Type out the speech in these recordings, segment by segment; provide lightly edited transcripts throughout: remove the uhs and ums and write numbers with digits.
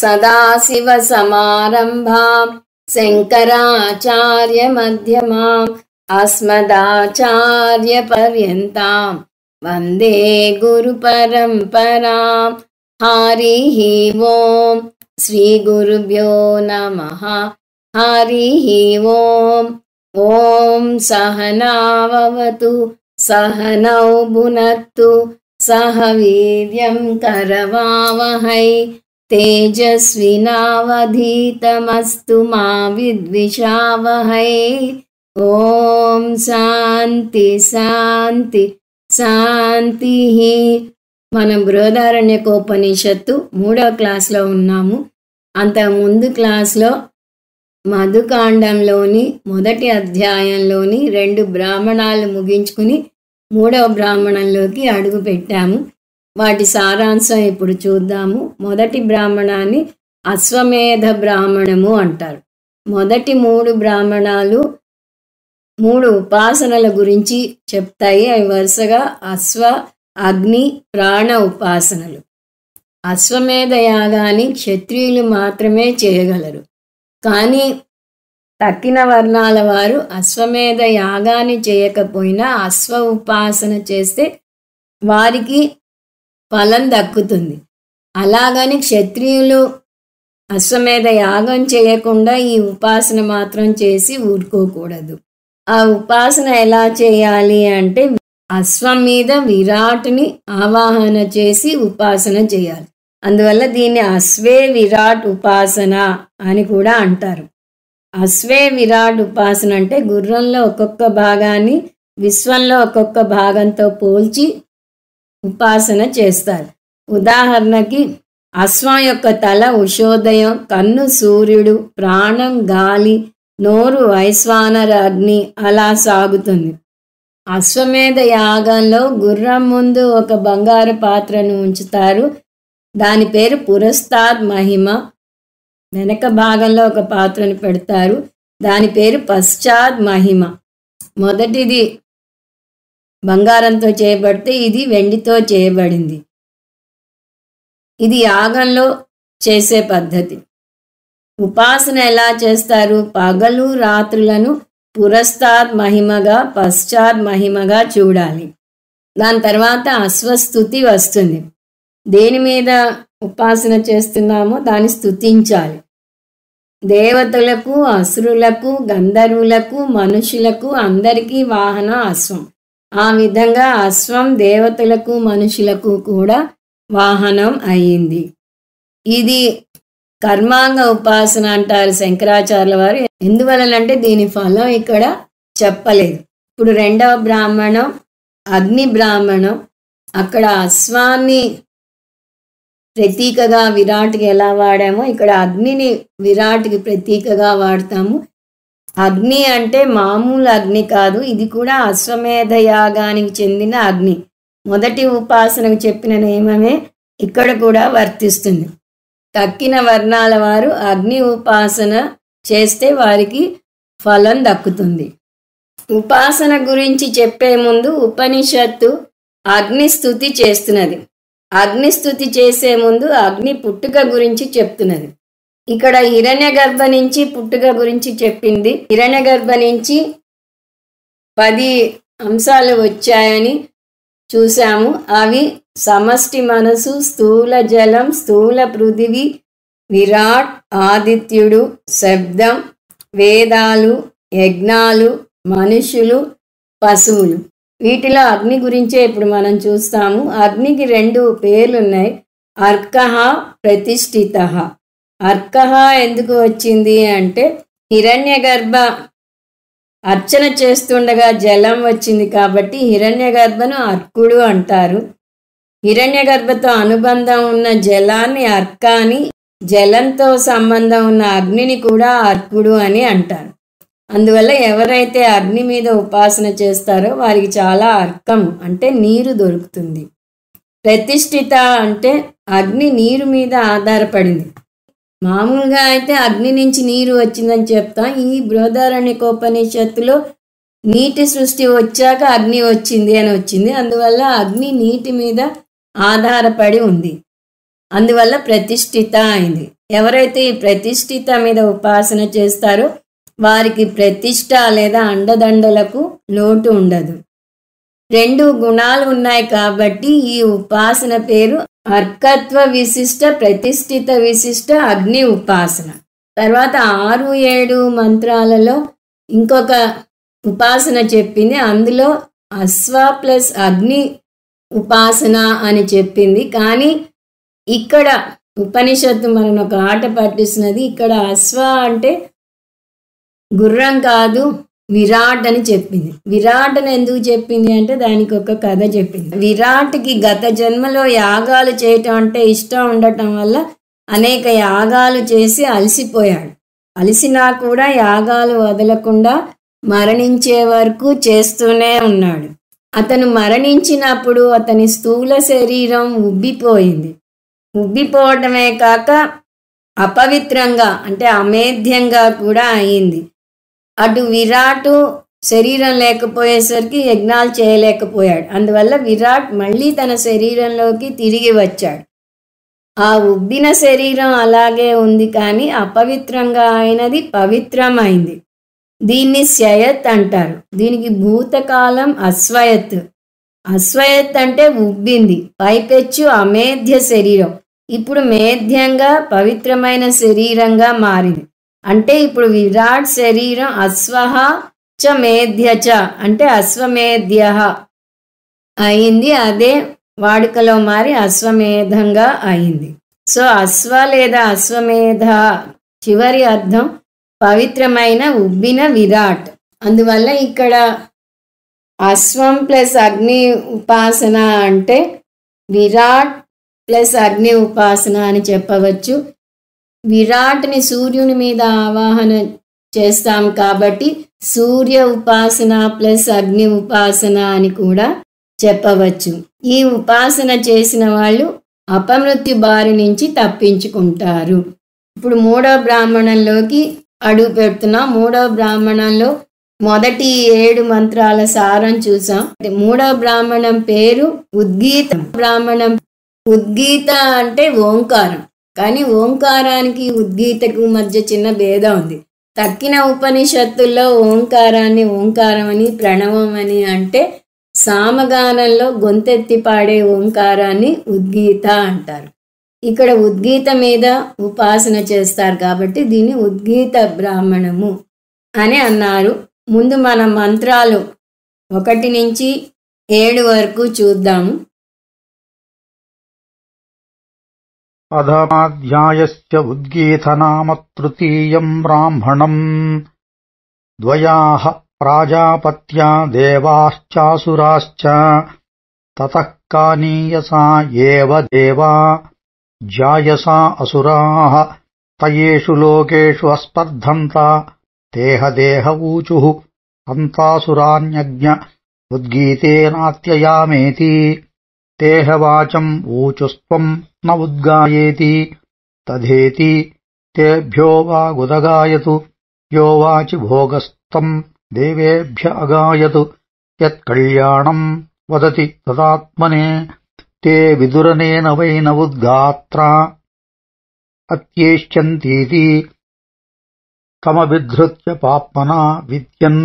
सदाशिवसमारम्भां शङ्कराचार्यमध्यमाम् अस्मदाचार्यपर्यन्तां वन्दे गुरुपरम्परां। हरिः ओं श्रीगुरुभ्यो नमः। हरिः ओं। ॐ सहनाववतु सहनौ भुनक्तु सह वीर्यं करवावहै तेजस्विनावधीतमस्तु मा विद्विषावहै। ఓం శాంతి శాంతి శాంతిః. మనం బృహదారణ్యకోపనిషత్తు 3వ క్లాస్లో ఉన్నాము. అంతకుముందు క్లాస్లో మధుకాండంలోని మొదటి అధ్యాయంలోని 2 బ్రాహ్మణాలు ముగించుకుని 3వ బ్రాహ్మణంలోకి అడుగు పెట్టాము. వాటి సారాంశం ఇప్పుడు చూద్దాము. మొదటి బ్రాహ్మణాన్ని అశ్వమేధ బ్రాహ్మణము అంటారు. మొదటి 3 బ్రాహ్మణాలు 3 ఉపాసనల గురించి చెప్తాయి. అవి వరుసగా అశ్వ, అగ్ని, ప్రాణ ఉపాసనలు. అశ్వమేధ యాగాన్ని క్షత్రియులు మాత్రమే చేయగలరు. కానీ తక్కిన వర్ణాల వారు అశ్వమేధ యాగాన్ని చేయకపోయినా అశ్వ ఉపాసన చేస్తే వారికి ఫలం దక్కుతుంది. అలాగని క్షత్రియులు అశ్వమేధ యాగం చేయకుండా ఈ ఉపాసన మాత్రం చేసి ఊరుకోకూడదు. ఆ ఉపాసన ఎలా చేయాలి అంటే అశ్వం మీద విరాట్ని ఆవాహన చేసి ఉపాసన చేయాలి. అందువల్ల దీన్ని అశ్వే విరాట్ ఉపాసన అని కూడా అంటారు. అశ్వే విరాట్ ఉపాసన అంటే గుర్రంలో ఒక్కొక్క భాగాన్ని విశ్వంలో ఒక్కొక్క భాగంతో పోల్చి ఉపాసన చేస్తారు. ఉదాహరణకి అశ్వం యొక్క తల ఉషోదయం, కన్ను సూర్యుడు, ప్రాణం గాలి, నోరు వైశ్వానర అగ్ని, అలా సాగుతుంది. అశ్వమేధ యాగంలో గుర్రం ముందు ఒక బంగారు పాత్రను ఉంచుతారు. దాని పేరు పురస్తాద్ మహిమ. వెనక భాగంలో ఒక పాత్రను పెడతారు. దాని పేరు పశ్చాద్ మహిమ. మొదటిది బంగారంతో చేయబడితే ఇది వెండితో చేయబడింది. ఇది యాగంలో చేసే పద్ధతి. ఉపాసన ఎలా చేస్తారు? పగలు రాత్రులను పురస్తాద్ మహిమగా పశ్చాత్ మహిమగా చూడాలి. దాని తర్వాత అశ్వస్తుతి వస్తుంది. దేని మీద ఉపాసన చేస్తున్నామో దాన్ని స్తుతించాలి. దేవతలకు, అసురులకు, గంధర్వులకు, మనుషులకు అందరికీ వాహనం అశ్వం. ఆ విధంగా అశ్వం దేవతలకు మనుషులకు కూడా వాహనం అయ్యింది. ఇది కర్మాంగ ఉపాసన అంటారు శంకరాచార్యుల వారు. ఎందువలనంటే దీని ఫలం ఇక్కడ చెప్పలేదు. ఇప్పుడు 2వ బ్రాహ్మణం అగ్ని బ్రాహ్మణం. అక్కడ అశ్వాన్ని ప్రతీకగా విరాట్కి ఎలా వాడామో ఇక్కడ అగ్నిని విరాట్కి ప్రతీకగా వాడతాము. అగ్ని అంటే మామూలు అగ్ని కాదు, ఇది కూడా అశ్వమేధ యాగానికి చెందిన అగ్ని. మొదటి ఉపాసనకు చెప్పిన నియమమే ఇక్కడ కూడా వర్తిస్తుంది. తక్కిన వర్ణాల వారు అగ్ని ఉపాసన చేస్తే వారికి ఫలం దక్కుతుంది. ఉపాసన గురించి చెప్పే ముందు ఉపనిషత్తు అగ్ని స్తుతి చేస్తున్నది. అగ్ని స్తుతి చేసే ముందు అగ్ని పుట్టుక గురించి చెప్తున్నది. ఇక్కడ హిరణ్యగర్భ నుంచి పుట్టుక గురించి చెప్పింది. హిరణ్యగర్భ నుంచి 10 అంశాలు వచ్చాయని చూసాము. అవి సమష్టి మనసు, స్థూల జలం, స్థూల పృథివీ, విరాట్, ఆదిత్యుడు, శబ్దం, వేదాలు, యజ్ఞాలు, మనుషులు, పశువులు. వీటిలో అగ్ని గురించే ఇప్పుడు మనం చూస్తాము. అగ్నికి 2 పేర్లున్నాయి, అర్కః, ప్రతిష్ఠితః. అర్కః ఎందుకు వచ్చింది అంటే హిరణ్యగర్భ అర్చన చేస్తుండగా జలం వచ్చింది కాబట్టి హిరణ్యగర్భను అర్కుడు అంటారు. హిరణ్యగర్భతో అనుబంధం ఉన్న జలాన్ని అర్క అని, జలంతో సంబంధం ఉన్న అగ్నిని కూడా అర్కుడు అని అంటారు. అందువల్ల ఎవరైతే అగ్ని మీద ఉపాసన చేస్తారో వారికి చాలా అర్కం అంటే నీరు దొరుకుతుంది. ప్రతిష్ఠిత అంటే అగ్ని నీరు మీద ఆధారపడింది. మామూలుగా అయితే అగ్ని నుంచి నీరు వచ్చిందని చెప్తాం. ఈ బృహదారణ్యకోపనిషత్తులో నీటి సృష్టి వచ్చాక అగ్ని వచ్చింది అని వచ్చింది. అందువల్ల అగ్ని నీటి మీద ఆధారపడి ఉంది. అందువల్ల ప్రతిష్ఠిత అయింది. ఎవరైతే ఈ ప్రతిష్ఠిత మీద ఉపాసన చేస్తారో వారికి ప్రతిష్ట లేదా అండదండలకు లోటు ఉండదు. 2 గుణాలు ఉన్నాయి కాబట్టి ఈ ఉపాసన పేరు అర్కత్వ విశిష్ట ప్రతిష్ఠిత విశిష్ట అగ్ని ఉపాసన. తర్వాత 6, 7 మంత్రాలలో ఇంకొక ఉపాసన చెప్పింది. అందులో అశ్వ ప్లస్ అగ్ని ఉపాసన అని చెప్పింది. కానీ ఇక్కడ ఉపనిషత్తు మనం ఒక ఆట పట్టిస్తున్నది. ఇక్కడ అశ్వ అంటే గుర్రం కాదు, విరాట్ అని చెప్పింది. విరాట్ అని ఎందుకు చెప్పింది అంటే దానికి ఒక కథ చెప్పింది. విరాట్కి గత జన్మలో యాగాలు చేయటం అంటే ఇష్టం ఉండటం వల్ల అనేక యాగాలు చేసి అలసిపోయాడు. అలసినా కూడా యాగాలు వదలకుండా మరణించే వరకు చేస్తూనే ఉన్నాడు. అతను మరణించినప్పుడు అతని స్థూల శరీరం ఉబ్బిపోయింది. ఉబ్బిపోవటమే కాక అపవిత్రంగా అంటే అమేధ్యంగా కూడా అయింది. అటు విరాటు శరీరం లేకపోయేసరికి యజ్ఞాలు చేయలేకపోయాడు. అందువల్ల విరాట్ మళ్ళీ తన శరీరంలోకి తిరిగి వచ్చాడు. ఆ ఉబ్బిన శరీరం అలాగే ఉంది, కానీ అపవిత్రంగా అయినది పవిత్రమైంది. దీన్ని శయత్ అంటారు. దీనికి భూతకాలం అశ్వయత్. అశ్వయత్ అంటే ఉబ్బింది, పైపెచ్చు అమేధ్య శరీరం ఇప్పుడు మేధ్యంగా పవిత్రమైన శరీరంగా మారింది. అంటే ఇప్పుడు విరాట్ శరీరం అశ్వహ చ మేధ్య చ అంటే అశ్వమేధ్య అయింది. అదే వాడుకలో మారి అశ్వమేధంగా అయింది. సో అశ్వ లేదా అశ్వమేధ చివరి అర్థం పవిత్రమైన ఉబ్బిన విరాట్. అందువల్ల ఇక్కడ అశ్వం ప్లస్ అగ్ని ఉపాసన అంటే విరాట్ ప్లస్ అగ్ని ఉపాసన అని చెప్పవచ్చు. విరాట్ని సూర్యుని మీద ఆవాహన చేస్తాం కాబట్టి సూర్య ఉపాసన ప్లస్ అగ్ని ఉపాసన అని కూడా చెప్పవచ్చు. ఈ ఉపాసన చేసిన వాళ్ళు అపమృత్యు బారి నుంచి తప్పించుకుంటారు. ఇప్పుడు 3వ బ్రాహ్మణంలోకి అడుగు పెడుతున్నాం. 3వ బ్రాహ్మణంలో మొదటి 7 మంత్రాల సారం చూసాం. 3వ బ్రాహ్మణం పేరు ఉద్గీత బ్రాహ్మణం. ఉద్గీత అంటే ఓంకారం, కానీ ఓంకారానికి ఉద్గీతకు మధ్య చిన్న భేదం ఉంది. తక్కిన ఉపనిషత్తుల్లో ఓంకారాన్ని ఓంకారం అని, ప్రణవం అని అంటే సామగానంలో గొంతెత్తి పాడే ఓంకారాన్ని ఉద్గీత అంటారు. ఇక్కడ ఉద్గీత మీద ఉపాసన చేస్తారు కాబట్టి దీన్ని ఉద్గీత బ్రాహ్మణము అని అన్నారు. ముందు మన మంత్రాలు 1 నుంచి 7 వరకు చూద్దాము. అధమాధ్యాయస్య ఉద్గీతనామ తృతీయం బ్రాహ్మణం ద్వయాః ప్రాజాపత్యా దేవాశ్చాసురాశ్చ తతః కానీయసా ఏవ దేవా జాయసా అసురాః తయేషు లోకేషు అస్పర్ధంత తేహ దేహ ఊచుః అంతాసురాన్యజ్ఞ ఉద్గీతేనాత్యయామేతి తేహ వాచం ఊచుస్త్వం న ఉద్గాయేతి తథేతి తేభ్యో వాగుదగాయతు యో వాచి భోగస్తం దేవేభ్య అగాయతు యత్కళ్యాణం వదతి తదాత్మనే తే విదురనేన వై న ఉద్గాత్రా అత్యేష్యంతీతి తమవిధృత్య పాప్మనా విద్యన్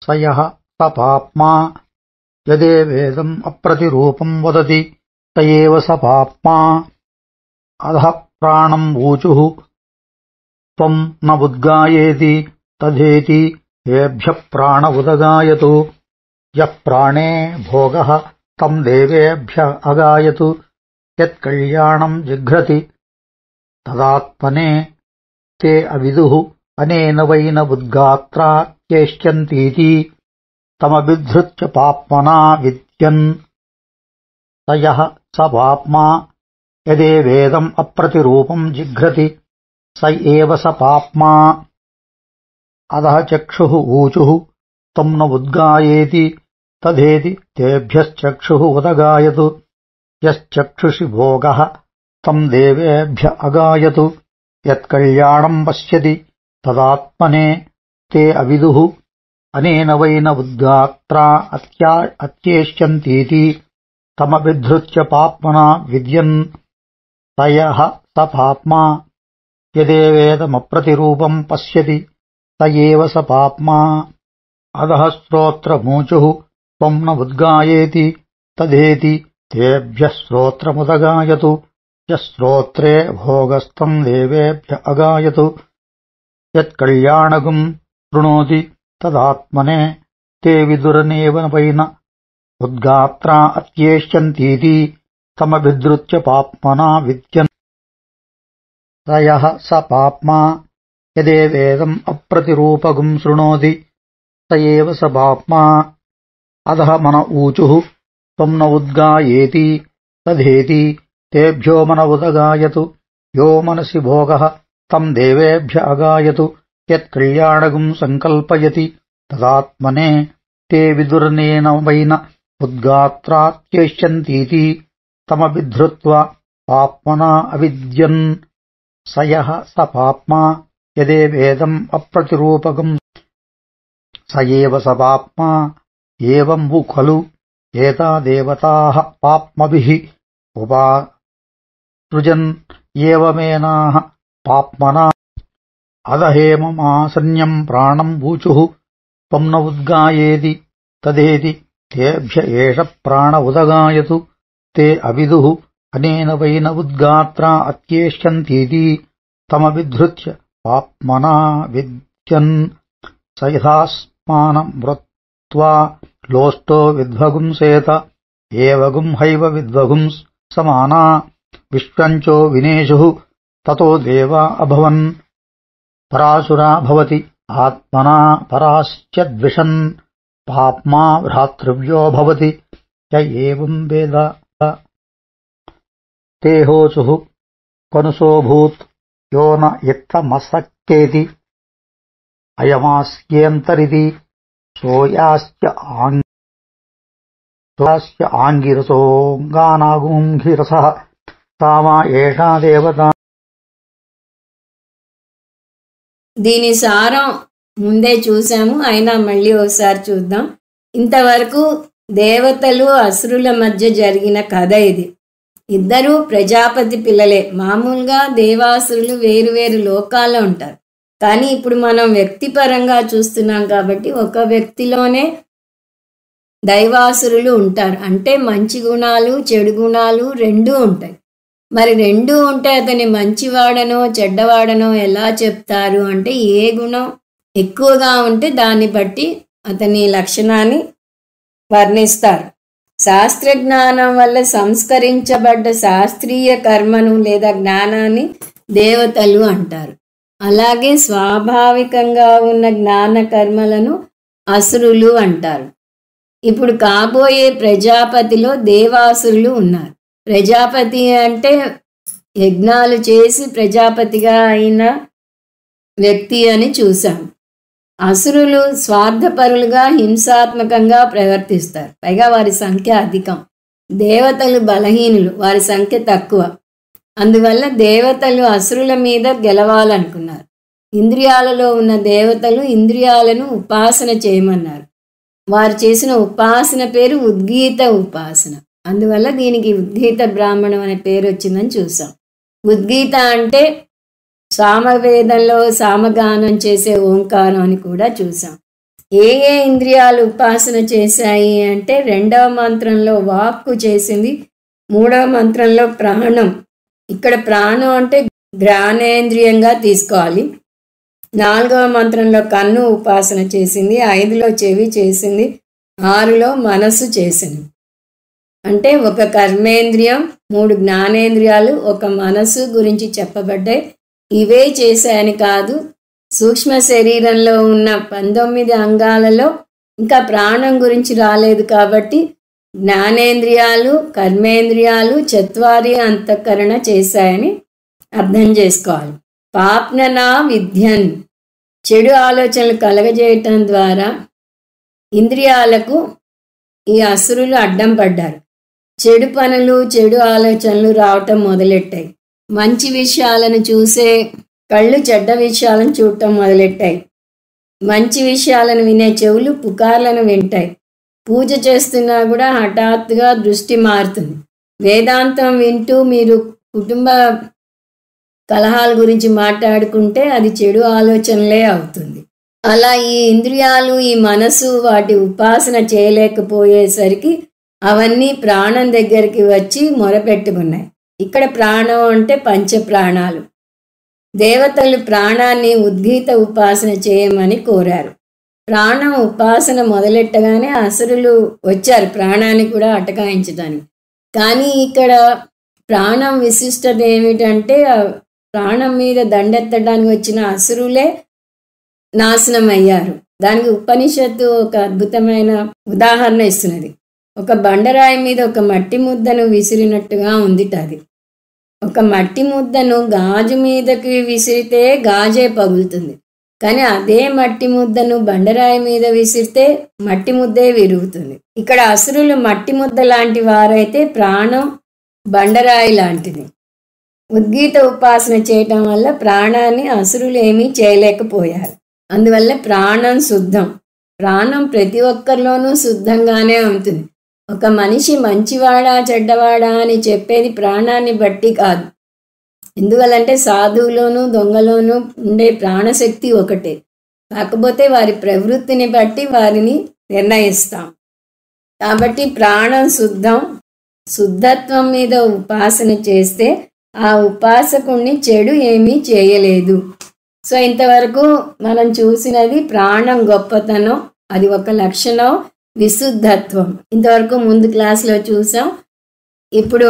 సయః స పాప్మా యదేవేదం అప్రతిరూపం వదతి తయేవ స పాప్మా అధః ప్రాణం ఊచుః త్వం న ఉద్గాయేతి తథేతి తేభ్యః ప్రాణ ఉదగాయతు యః ప్రాణే భోగః తం దేవేభ్య అగాయతు యత్కళ్యాణం జిఘ్రతి తదాత్మనే తే అవిదుః అనేన వై న ఉద్గాత్రా చేష్యంతీతి తమవిధృత్య పాప్మనా విద్యన్ సయః స పాప్మా యదేవేదం అప్రతిరూపం జిఘ్రతి స ఏవ స పాప్మా అధః చక్షుః ఊచుః తం న ఉద్గాయేతి తథేతి తేభ్యశ్చక్షుః ఉదగాయతు యశ్చక్షుషి భోగః తం దేవేభ్య అగాయతు యత్కళ్యాణం పశ్యతి తదాత్మనే తే అవిదుః అనేన వై న ఉద్గాత్రా అత్యేష్యంతీతి తమవిధృత్య పాప్మనా విద్యన్ సయః స పాప్మా యదేవేదమప్రతిరూపం పశ్యతి స ఏవ స పాప్మా అధః శ్రోత్రమూచుః త్వం న ఉద్గాయేతి తదేతి తేభ్యః శ్రోత్రముదగాయతు యశ్రోత్రే భోగస్థం దేవేభ్య అగాయతు యత్కళ్యాణగుం శృణోతి తదాత్మనే తే విదురనేవ వైన ఉద్గాత్రా అత్యేష్యంతీతి తమభిద్రుత్య పాప్మనా విద్యన్ సయః స పాప్మా యదేవేదం అప్రతిరూపగుం శృణోతి స ఏవ స పాప్మా అధః మన ఊచుః త్వం న ఉద్గాయేతి తదేతి తేభ్యో మన ఉదగాయతు యో మనసి భోగః తం దేవేభ్య అగాయతు యత్కళ్యాణగుం సంకల్పయతి తదాత్మనే తే విదురనేన వైన ఉద్గాత్రాత్యేష్యంతీతి తమభిధృత్వా పాప్మనా అవిద్యన్ సయః స పాప్మా యదేవేదం అప్రతిరూపకం స ఏవ స పాప్మా ఏవం వు ఖలు ఏతా దేవతాః పాప్మభిః ఉపాసృజన్ ఏవమేనాః పాప్మనా అదహేమమాసన్యం ప్రాణం ఊచుః త్వం న ఉద్గాయేతి తదేతి తేభ్య ఏష ప్రాణ ఉదగాయతు తే అవిదుః అనేన వైన ఉద్గాత్రా అత్యేష్యంతీతి తమవిధృత్య పాప్మనా విద్యన్ స యథాస్మానం మృత్వా లోష్టో విద్వగుంసేత ఏవగుం హైవ విద్వగుం సమానా విశ్వంచో వినేషుః తతో దేవా అభవన్ పరాశురా భవతి ఆత్మనా పరాశ్చద్విషన్ పాప్మా భ్రాతృవ్యో భవతి య ఏవం వేద తేహోచుః కనుసోభూత్ యో న ఇత్తమసక్తేతి అయమాస్యేంతరితి సోయాశ్చ ఆంగిరసోంగానాగుంఘిరసః తామా ఏషా దేవత. దీని సారం ముందే చూసాము, అయినా మళ్ళీ ఒకసారి చూద్దాం. ఇంతవరకు దేవతలు అసురుల మధ్య జరిగిన కథ ఇది. ఇద్దరూ ప్రజాపతి పిల్లలే. మామూలుగా దేవాసురులు వేరువేరు లోకాల్లో ఉంటారు. కానీ ఇప్పుడు మనం వ్యక్తిపరంగా చూస్తున్నాం కాబట్టి ఒక వ్యక్తిలోనే దైవాసురులు ఉంటారు. అంటే మంచి గుణాలు చెడు గుణాలు రెండూ ఉంటాయి. మరి రెండూ ఉంటే అతని మంచివాడనో చెడ్డవాడనో ఎలా చెప్తారు అంటే ఏ గుణం ఎక్కువగా ఉంటే దాన్ని బట్టి అతని లక్షణాన్ని వర్ణిస్తారు. శాస్త్రజ్ఞానం వల్ల సంస్కరించబడ్డ శాస్త్రీయ కర్మను లేదా జ్ఞానాన్ని దేవతలు అంటారు. అలాగే స్వాభావికంగా ఉన్న జ్ఞాన కర్మలను అసురులు అంటారు. ఇప్పుడు కాబోయే ప్రజాపతిలో దేవాసురులు ఉన్నారు. ప్రజాపతి అంటే యజ్ఞాలు చేసి ప్రజాపతిగా అయిన వ్యక్తి అని చూసాం. అసురులు స్వార్థపరులుగా హింసాత్మకంగా ప్రవర్తిస్తారు. పైగా వారి సంఖ్య అధికం. దేవతలు బలహీనులు, వారి సంఖ్య తక్కువ. అందువల్ల దేవతలు అసురుల మీద గెలవాలనుకున్నారు. ఇంద్రియాలలో ఉన్న దేవతలు ఇంద్రియాలను ఉపాసన చేయమన్నారు. వారు చేసిన ఉపాసన పేరు ఉద్గీత ఉపాసన. అందువల్ల దీనికి ఉద్గీత బ్రాహ్మణం అనే పేరు వచ్చిందని చూసాం. ఉద్గీత అంటే సామవేదంలో సామగానం చేసే ఓంకారం అని కూడా చూసాం. ఏ ఏ ఇంద్రియాలు ఉపాసన చేశాయి అంటే 2వ మంత్రంలో వాక్కు చేసింది, 3వ మంత్రంలో ప్రాణం. ఇక్కడ ప్రాణం అంటే ఘ్రాణేంద్రియంగా తీసుకోవాలి. 4వ మంత్రంలో కన్ను ఉపాసన చేసింది, 5లో చెవి చేసింది, 6లో మనస్సు చేసింది. అంటే ఒక కర్మేంద్రియం, 3 జ్ఞానేంద్రియాలు, ఒక మనస్సు గురించి చెప్పబడ్డాయి. ఇవే చేశాయని కాదు, సూక్ష్మ శరీరంలో ఉన్న 19 అంగాలలో ఇంకా ప్రాణం గురించి రాలేదు కాబట్టి జ్ఞానేంద్రియాలు, కర్మేంద్రియాలు, చత్వారి అంతఃకరణ చేశాయని అర్థం చేసుకోవాలి. పాప్ననా విద్యన్, చెడు ఆలోచనలు కలగజేయటం ద్వారా ఇంద్రియాలకు ఈ అసురులు అడ్డం పడ్డారు. చెడు పనులు, చెడు ఆలోచనలు రావటం మొదలెట్టాయి. మంచి విషయాలను చూసే కళ్ళు చెడ్డ విషయాలను చూడటం మొదలెట్టాయి. మంచి విషయాలను వినే చెవులు పుకార్లను వింటాయి. పూజ చేస్తున్నా కూడా హఠాత్తుగా దృష్టి మారుతుంది. వేదాంతం వింటూ మీరు కుటుంబ కలహాల గురించి మాట్లాడుకుంటే అది చెడు ఆలోచనలే అవుతుంది. అలా ఈ ఇంద్రియాలు, ఈ మనసు వాటి ఉపాసన చేయలేకపోయేసరికి అవన్నీ ప్రాణం దగ్గరికి వచ్చి మొరపెట్టుకున్నాయి. ఇక్కడ ప్రాణం అంటే పంచప్రాణాలు. దేవతలు ప్రాణాన్ని ఉద్గీత ఉపాసన చేయమని కోరారు. ప్రాణం ఉపాసన మొదలెట్టగానే అసురులు వచ్చారు ప్రాణాన్ని కూడా అటకాయించడానికి. కానీ ఇక్కడ ప్రాణం విశిష్టత ఏమిటంటే ప్రాణం మీద దండెత్తడానికి వచ్చిన అసురులే నాశనం అయ్యారు. దానికి ఉపనిషత్తు ఒక అద్భుతమైన ఉదాహరణ ఇస్తున్నది. ఒక బండరాయి మీద ఒక మట్టి ముద్దను విసిరినట్టుగా ఉందిట. అది ఒక మట్టి ముద్దను గాజు మీదకి విసిరితే గాజే పగులుతుంది. కానీ అదే మట్టి ముద్దను బండరాయి మీద విసిరితే మట్టి ముద్దే విరుగుతుంది. ఇక్కడ అసురులు మట్టి ముద్ద లాంటి వారైతే ప్రాణం బండరాయి లాంటిది. ఉద్గీత ఉపాసన చేయటం వల్ల ప్రాణాన్ని అసురులు ఏమీ చేయలేకపోయారు. అందువల్ల ప్రాణం శుద్ధం. ప్రాణం ప్రతి ఒక్కరిలోనూ శుద్ధంగానే ఉంటుంది. ఒక మనిషి మంచివాడా చెడ్డవాడా అని చెప్పేది ప్రాణాన్ని బట్టి కాదు. ఎందువల్లంటే సాధువులోనూ దొంగలోనూ ఉండే ప్రాణశక్తి ఒకటే. కాకపోతే వారి ప్రవృత్తిని బట్టి వారిని నిర్ణయిస్తాం. కాబట్టి ప్రాణం శుద్ధం. శుద్ధత్వం మీద ఉపాసన చేస్తే ఆ ఉపాసకుణ్ణి చెడు ఏమీ చేయలేదు. సో ఇంతవరకు మనం చూసినది ప్రాణం గొప్పతనం, అది ఒక లక్షణం, విశుద్ధత్వం. ఇంతవరకు ముందు క్లాస్లో చూసాం. ఇప్పుడు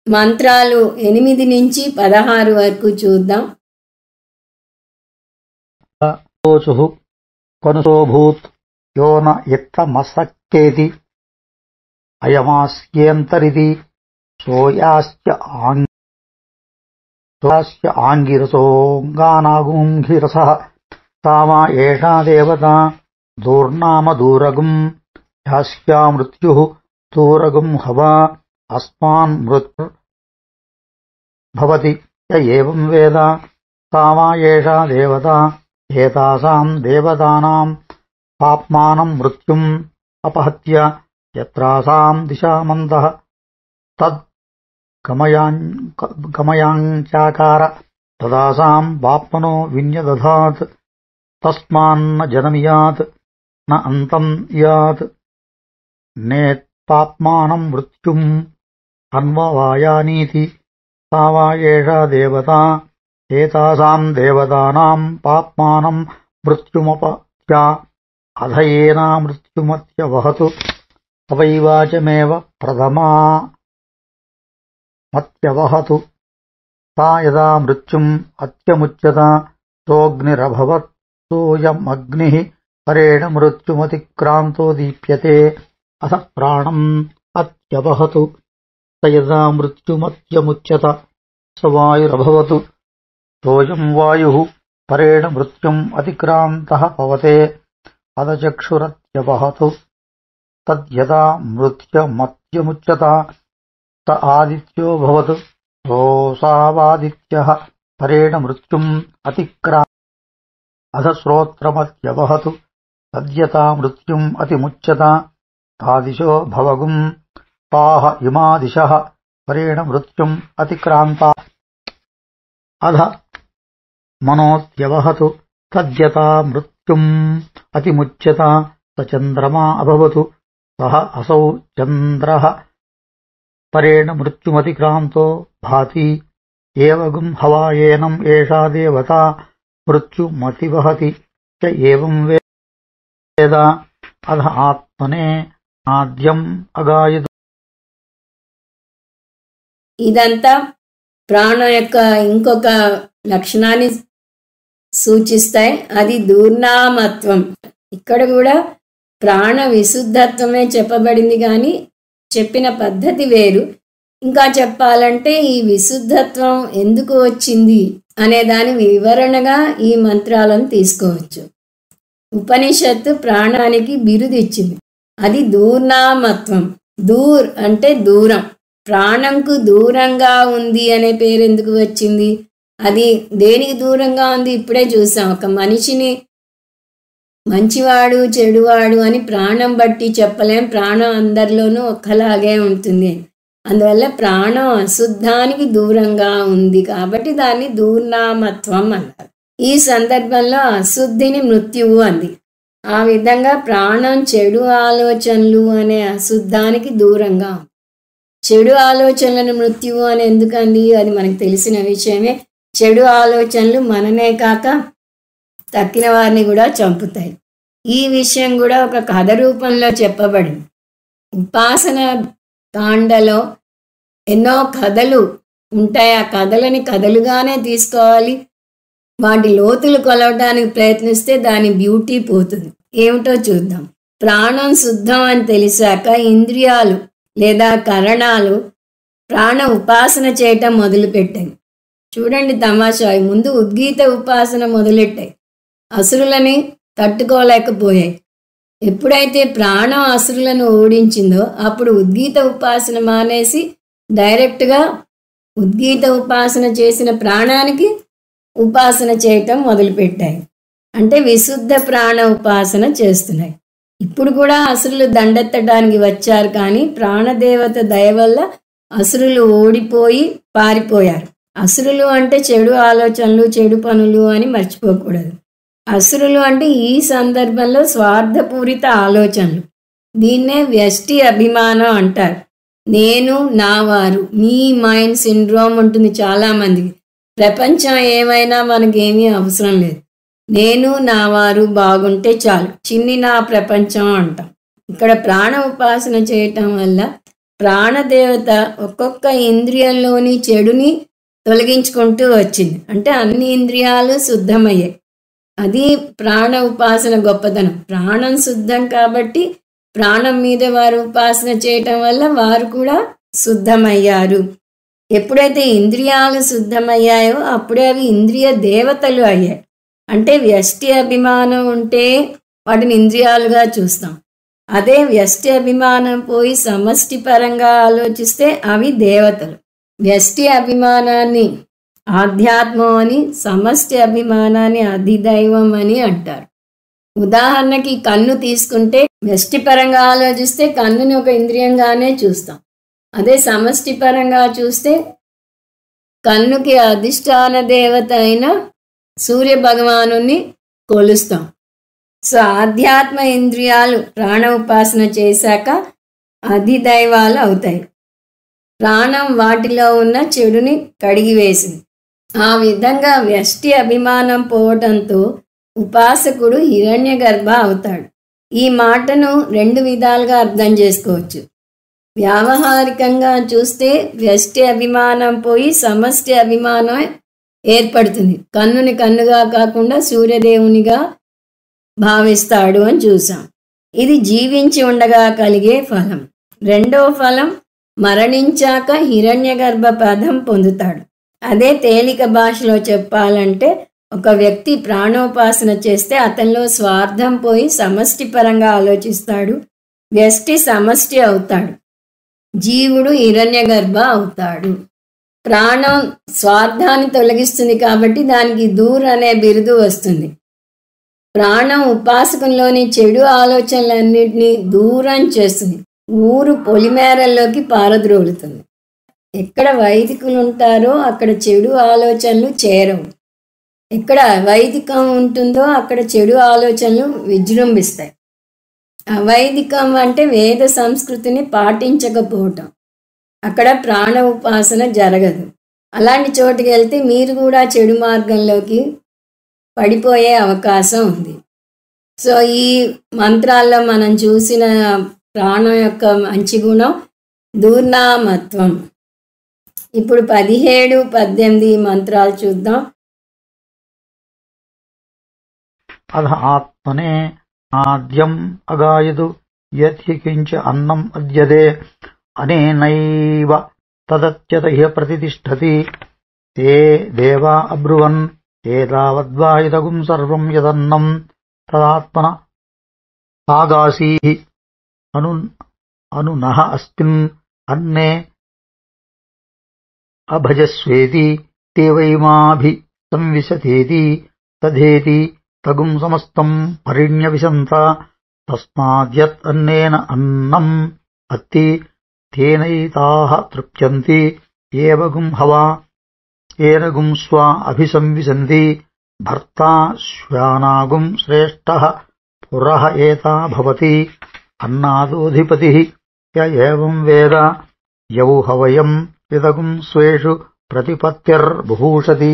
మంత్రాలు 8 నుంచి 16 వరకు చూద్దాం. కొనుసోభూత్ యోన ఇత్తమసక్కేతి అయమాస్యేంతరిది సోయాశ్చ ఆంగిరసోంగానాగుంఘిరసః తామా ఏషా దేవత దూర్నామ దూరగం యాస్యా మృత్యుః దూరగం హవా అస్మాన్ మృత్యు భవతి య ఏవం వేద తామా ఏషా దేవత ఏతాసాం దేవతానాం పాప్మానం మృత్యుం అపహత్య యత్రాసాం దిశామంతః తద్ గమయాంచాకార తదాసాం పాప్మనో విన్యదధాత్ తస్మాన్న జనమియాత్ న అంతం యాత్ నేత్పాప్మానం మృత్యుం అన్వవాయానీతి తావా ఏషా దేవత ఏతాసాం దేవతానాం పాప్మానం మృత్యుమపత్య అధయేనా మృత్యుమత్యవహతు తవైవాచమేవ ప్రథమా మత్యవహతు తా యదా మృత్యుం అత్యముచ్యత సోగ్నిరభవత్ సోయమగ్నిః పరేణ మృత్యుమతిక్రాంతో దీప్యతే అథ ప్రాణం అత్యవహతు స యదా మృత్యుమత్యముచ్యత స వాయురభవతు సోయం వాయుః పరేణ మృత్యుం అతిక్రాంతః పవతే అథ చక్షురత్యవహతు తద్యదా మృత్యుమత్యముచ్యత స ఆదిత్యో భవతు సోసావాదిత్యః పరేణ మృత్యుం అతిక్రాంతః అథ శ్రోత్రమత్యవహతు తద్యతా మృత్యుం అతిముచ్యత తాదిశో భవగుం తాః ఇమా దిశః పరేణ మృత్యుం అతిక్రాంతాః అథ మనోత్యవహతు తద్యతా మృత్యుం అతిముచ్యత స చంద్రమా అభవతు సహ అసౌ చంద్రః పరేణ మృత్యుమతిక్రాంతో భాతి ఏవగుం హవాయేనం ఏషా దేవతా మృత్యుమతివహతి చ ఏవం వేద అథ ఆత్మనే ఆద్యం అగాయదు. ఇదంతా ప్రాణం యొక్క ఇంకొక లక్షణాన్ని సూచిస్తాయి. అది దూర్నామత్వం. ఇక్కడ కూడా ప్రాణ విశుద్ధత్వమే చెప్పబడింది, కానీ చెప్పిన పద్ధతి వేరు. ఇంకా చెప్పాలంటే ఈ విశుద్ధత్వం ఎందుకు వచ్చింది అనే దాని వివరణగా ఈ మంత్రాలను తీసుకోవచ్చు. ఉపనిషత్తు ప్రాణానికి బిరుదు ఇచ్చింది, అది దూర్నామత్వం. దూర్ అంటే దూరం. ప్రాణంకు దూరంగా ఉంది అనే పేరు ఎందుకు వచ్చింది? అది దేనికి దూరంగా ఉంది ఇప్పుడే చూసాం. ఒక మనిషిని మంచివాడు చెడువాడు అని ప్రాణం బట్టి చెప్పలేం. ప్రాణం అందరిలోనూ ఒక్కలాగే ఉంటుంది. అందువల్ల ప్రాణం అశుద్ధానికి దూరంగా ఉంది కాబట్టి దాన్ని దూర్నామత్వం అన్నారు. ఈ సందర్భంలో అశుద్ధిని మృత్యువు అంది. ఆ విధంగా ప్రాణం చెడు ఆలోచనలు అనే అశుద్ధానికి దూరంగా ఉంది. చెడు ఆలోచనలను మృత్యువు అని ఎందుకంది? అది మనకు తెలిసిన విషయమే. చెడు ఆలోచనలు మననే కాక తక్కిన వారిని కూడా చంపుతాయి. ఈ విషయం కూడా ఒక కథ రూపంలో చెప్పబడింది. ఉపాసన కాండలో ఎన్నో కథలు ఉంటాయి. ఆ కథలని కథలుగానే తీసుకోవాలి. వాటి లోతులు కొలవడానికి ప్రయత్నిస్తే దాని బ్యూటీ పోతుంది. ఏమిటో చూద్దాం. ప్రాణం శుద్ధం అని తెలిసాక ఇంద్రియాలు లేదా కరణాలు ప్రాణ ఉపాసన చేయటం మొదలుపెట్టాయి. చూడండి తమాషా, ముందు ఉద్గీత ఉపాసన మొదలెట్టాయి. అసురులని తట్టుకోలేకపోయాయి. ఎప్పుడైతే ప్రాణం అసురులను ఓడించిందో అప్పుడు ఉద్గీత ఉపాసన మానేసి డైరెక్ట్గా ఉద్గీత ఉపాసన చేసిన ప్రాణానికి ఉపాసన చేయటం మొదలుపెట్టాయి. అంటే విశుద్ధ ప్రాణ ఉపాసన చేస్తున్నాయి. ఇప్పుడు కూడా అసురులు దండెత్తడానికి వచ్చారు, కానీ ప్రాణదేవత దయ వల్ల అసురులు ఓడిపోయి పారిపోయారు. అసురులు అంటే చెడు ఆలోచనలు, చెడు పనులు అని మర్చిపోకూడదు. అసురులు అంటే ఈ సందర్భంలో స్వార్థపూరిత ఆలోచనలు. దీన్నే వ్యష్టి అభిమానం అంటారు. నేను, నా వారు, మీ మైండ్ సిండ్రోమ్ ఉంటుంది చాలామందికి. ప్రపంచం ఏమైనా మనకేమీ అవసరం లేదు. నేను, నా వారు బాగుంటే చాలు, చిన్ని నా ప్రపంచం అంటాం. ఇక్కడ ప్రాణ ఉపాసన చేయటం వల్ల ప్రాణదేవత ఒక్కొక్క ఇంద్రియంలోని చెడుని తొలగించుకుంటూ వచ్చింది. అంటే అన్ని ఇంద్రియాలు శుద్ధమయ్యాయి. అది ప్రాణ ఉపాసన గొప్పతనం. ప్రాణం శుద్ధం కాబట్టి ప్రాణం మీద వారు ఉపాసన చేయటం వల్ల వారు కూడా శుద్ధమయ్యారు. ఎప్పుడైతే ఇంద్రియాలు శుద్ధమయ్యాయో అప్పుడే అవి ఇంద్రియ దేవతలు అయ్యాయి. అంటే వ్యష్టి అభిమానం ఉంటే వాటిని ఇంద్రియాలుగా చూస్తాం. అదే వ్యష్టి అభిమానం పోయి సమష్టి పరంగా ఆలోచిస్తే అవి దేవతలు. వ్యష్టి అభిమానాన్ని ఆధ్యాత్మం అని, సమష్టి అభిమానాన్ని అధిదైవం అని అంటారు. ఉదాహరణకి కన్ను తీసుకుంటే వ్యష్టి పరంగా ఆలోచిస్తే కన్నుని ఒక ఇంద్రియంగానే చూస్తాం. అదే సమష్టి పరంగా చూస్తే కన్నుకి అధిష్టాన దేవత అయిన సూర్య భగవానుని కొలుస్తాం. సో ఆధ్యాత్మ ఇంద్రియాలు ప్రాణ ఉపాసన చేశాక అధిదైవాలు అవుతాయి. ప్రాణం వాటిలో ఉన్న చెడుని కడిగివేసింది. ఆ విధంగా వ్యష్టి అభిమానం పోవటంతో ఉపాసకుడు హిరణ్యగర్భ అవుతాడు. ఈ మాటను రెండు విధాలుగా అర్థం చేసుకోవచ్చు. వ్యావహారికంగా చూస్తే వ్యష్టి అభిమానం పోయి సమష్టి అభిమానం ఏర్పడుతుంది. కన్నుని కన్నుగా కాకుండా సూర్యదేవునిగా భావిస్తాడు అని చూసాం. ఇది జీవించి ఉండగా కలిగే ఫలం. రెండో ఫలం మరణించాక హిరణ్యగర్భ పదం పొందుతాడు. అదే తేలిక భాషలో చెప్పాలంటే ఒక వ్యక్తి ప్రాణోపాసన చేస్తే అతనిలో స్వార్థం పోయి సమష్టి పరంగా ఆలోచిస్తాడు. వ్యష్టి సమష్టి అవుతాడు. జీవుడు హిరణ్యగర్భ అవుతాడు. ప్రాణం స్వార్థాన్ని తొలగిస్తుంది కాబట్టి దానికి దూర్ అనే బిరుదు వస్తుంది. ప్రాణం ఉపాసకంలోని చెడు ఆలోచనలన్నింటినీ దూరం చేస్తుంది. ఊరు పొలిమేరల్లోకి పారద్రోలుతుంది. ఎక్కడ వైదికులు ఉంటారో అక్కడ చెడు ఆలోచనలు చేరవు. ఎక్కడ అవైదికం ఉంటుందో అక్కడ చెడు ఆలోచనలు విజృంభిస్తాయి. అవైదికం అంటే వేద సంస్కృతిని పాటించకపోవటం. అక్కడ ప్రాణ ఉపాసన జరగదు. అలాంటి చోటుకి వెళ్తే మీరు కూడా చెడు మార్గంలోకి పడిపోయే అవకాశం ఉంది. సో ఈ మంత్రాల్లో మనం చూసిన ప్రాణం యొక్క మంచి గుణం దూర్నామత్వం. ఇప్పుడు 17, 18 మంత్రాలు చూద్దాం. అధ ఆత్మనే ఆద్యం అగాయదు యత్హి కించ అన్నం అద్యదే అనేనైవ తదత్యత ఇహ ప్రతిష్ఠతి తే దేవా అబ్రువన్ ఏతావద్వా ఇదగుం సర్వం యదన్నం తదాత్మన ఆగాసీః అనునః అస్మిన్ అన్నే అభజస్వేతి తే వైమాభి సంవిశతేతి తథేతి తగుం సమస్తం పరిణ్యవిశంత తస్మాద్యత్ అన్నేన అన్నం అత్తి తేనైతాః తృప్యంతి ఏవగుం హవా ఏనగుం స్వా అభిసంవిశంతి భర్తా శ్వానాగుం శ్రేష్టః పురః ఏతా భవతి అన్నాదోధిపతిః య ఏవం వేద యౌ హవయం ఇదగుం స్వేషు ప్రతిపత్తిర్బుభూషతి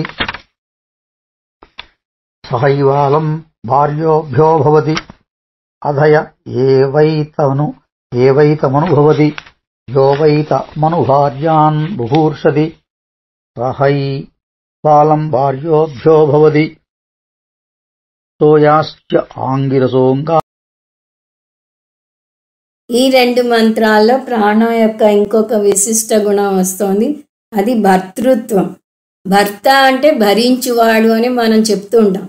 సహైవాలం భార్యోభ్యో భవతి అధయ ఏవైతమనుభవతి యో వైతమనుభార్యాన్ బుభూర్షతి సహైవాలం భార్యోభ్యో భవతి తోయాశ్చ ఆంగిరసోంగా. ఈ రెండు మంత్రాల్లో ప్రాణం యొక్క ఇంకొక విశిష్ట గుణం వస్తోంది. అది భర్తృత్వం. భర్త అంటే భరించువాడు అని మనం చెప్తూ ఉంటాం.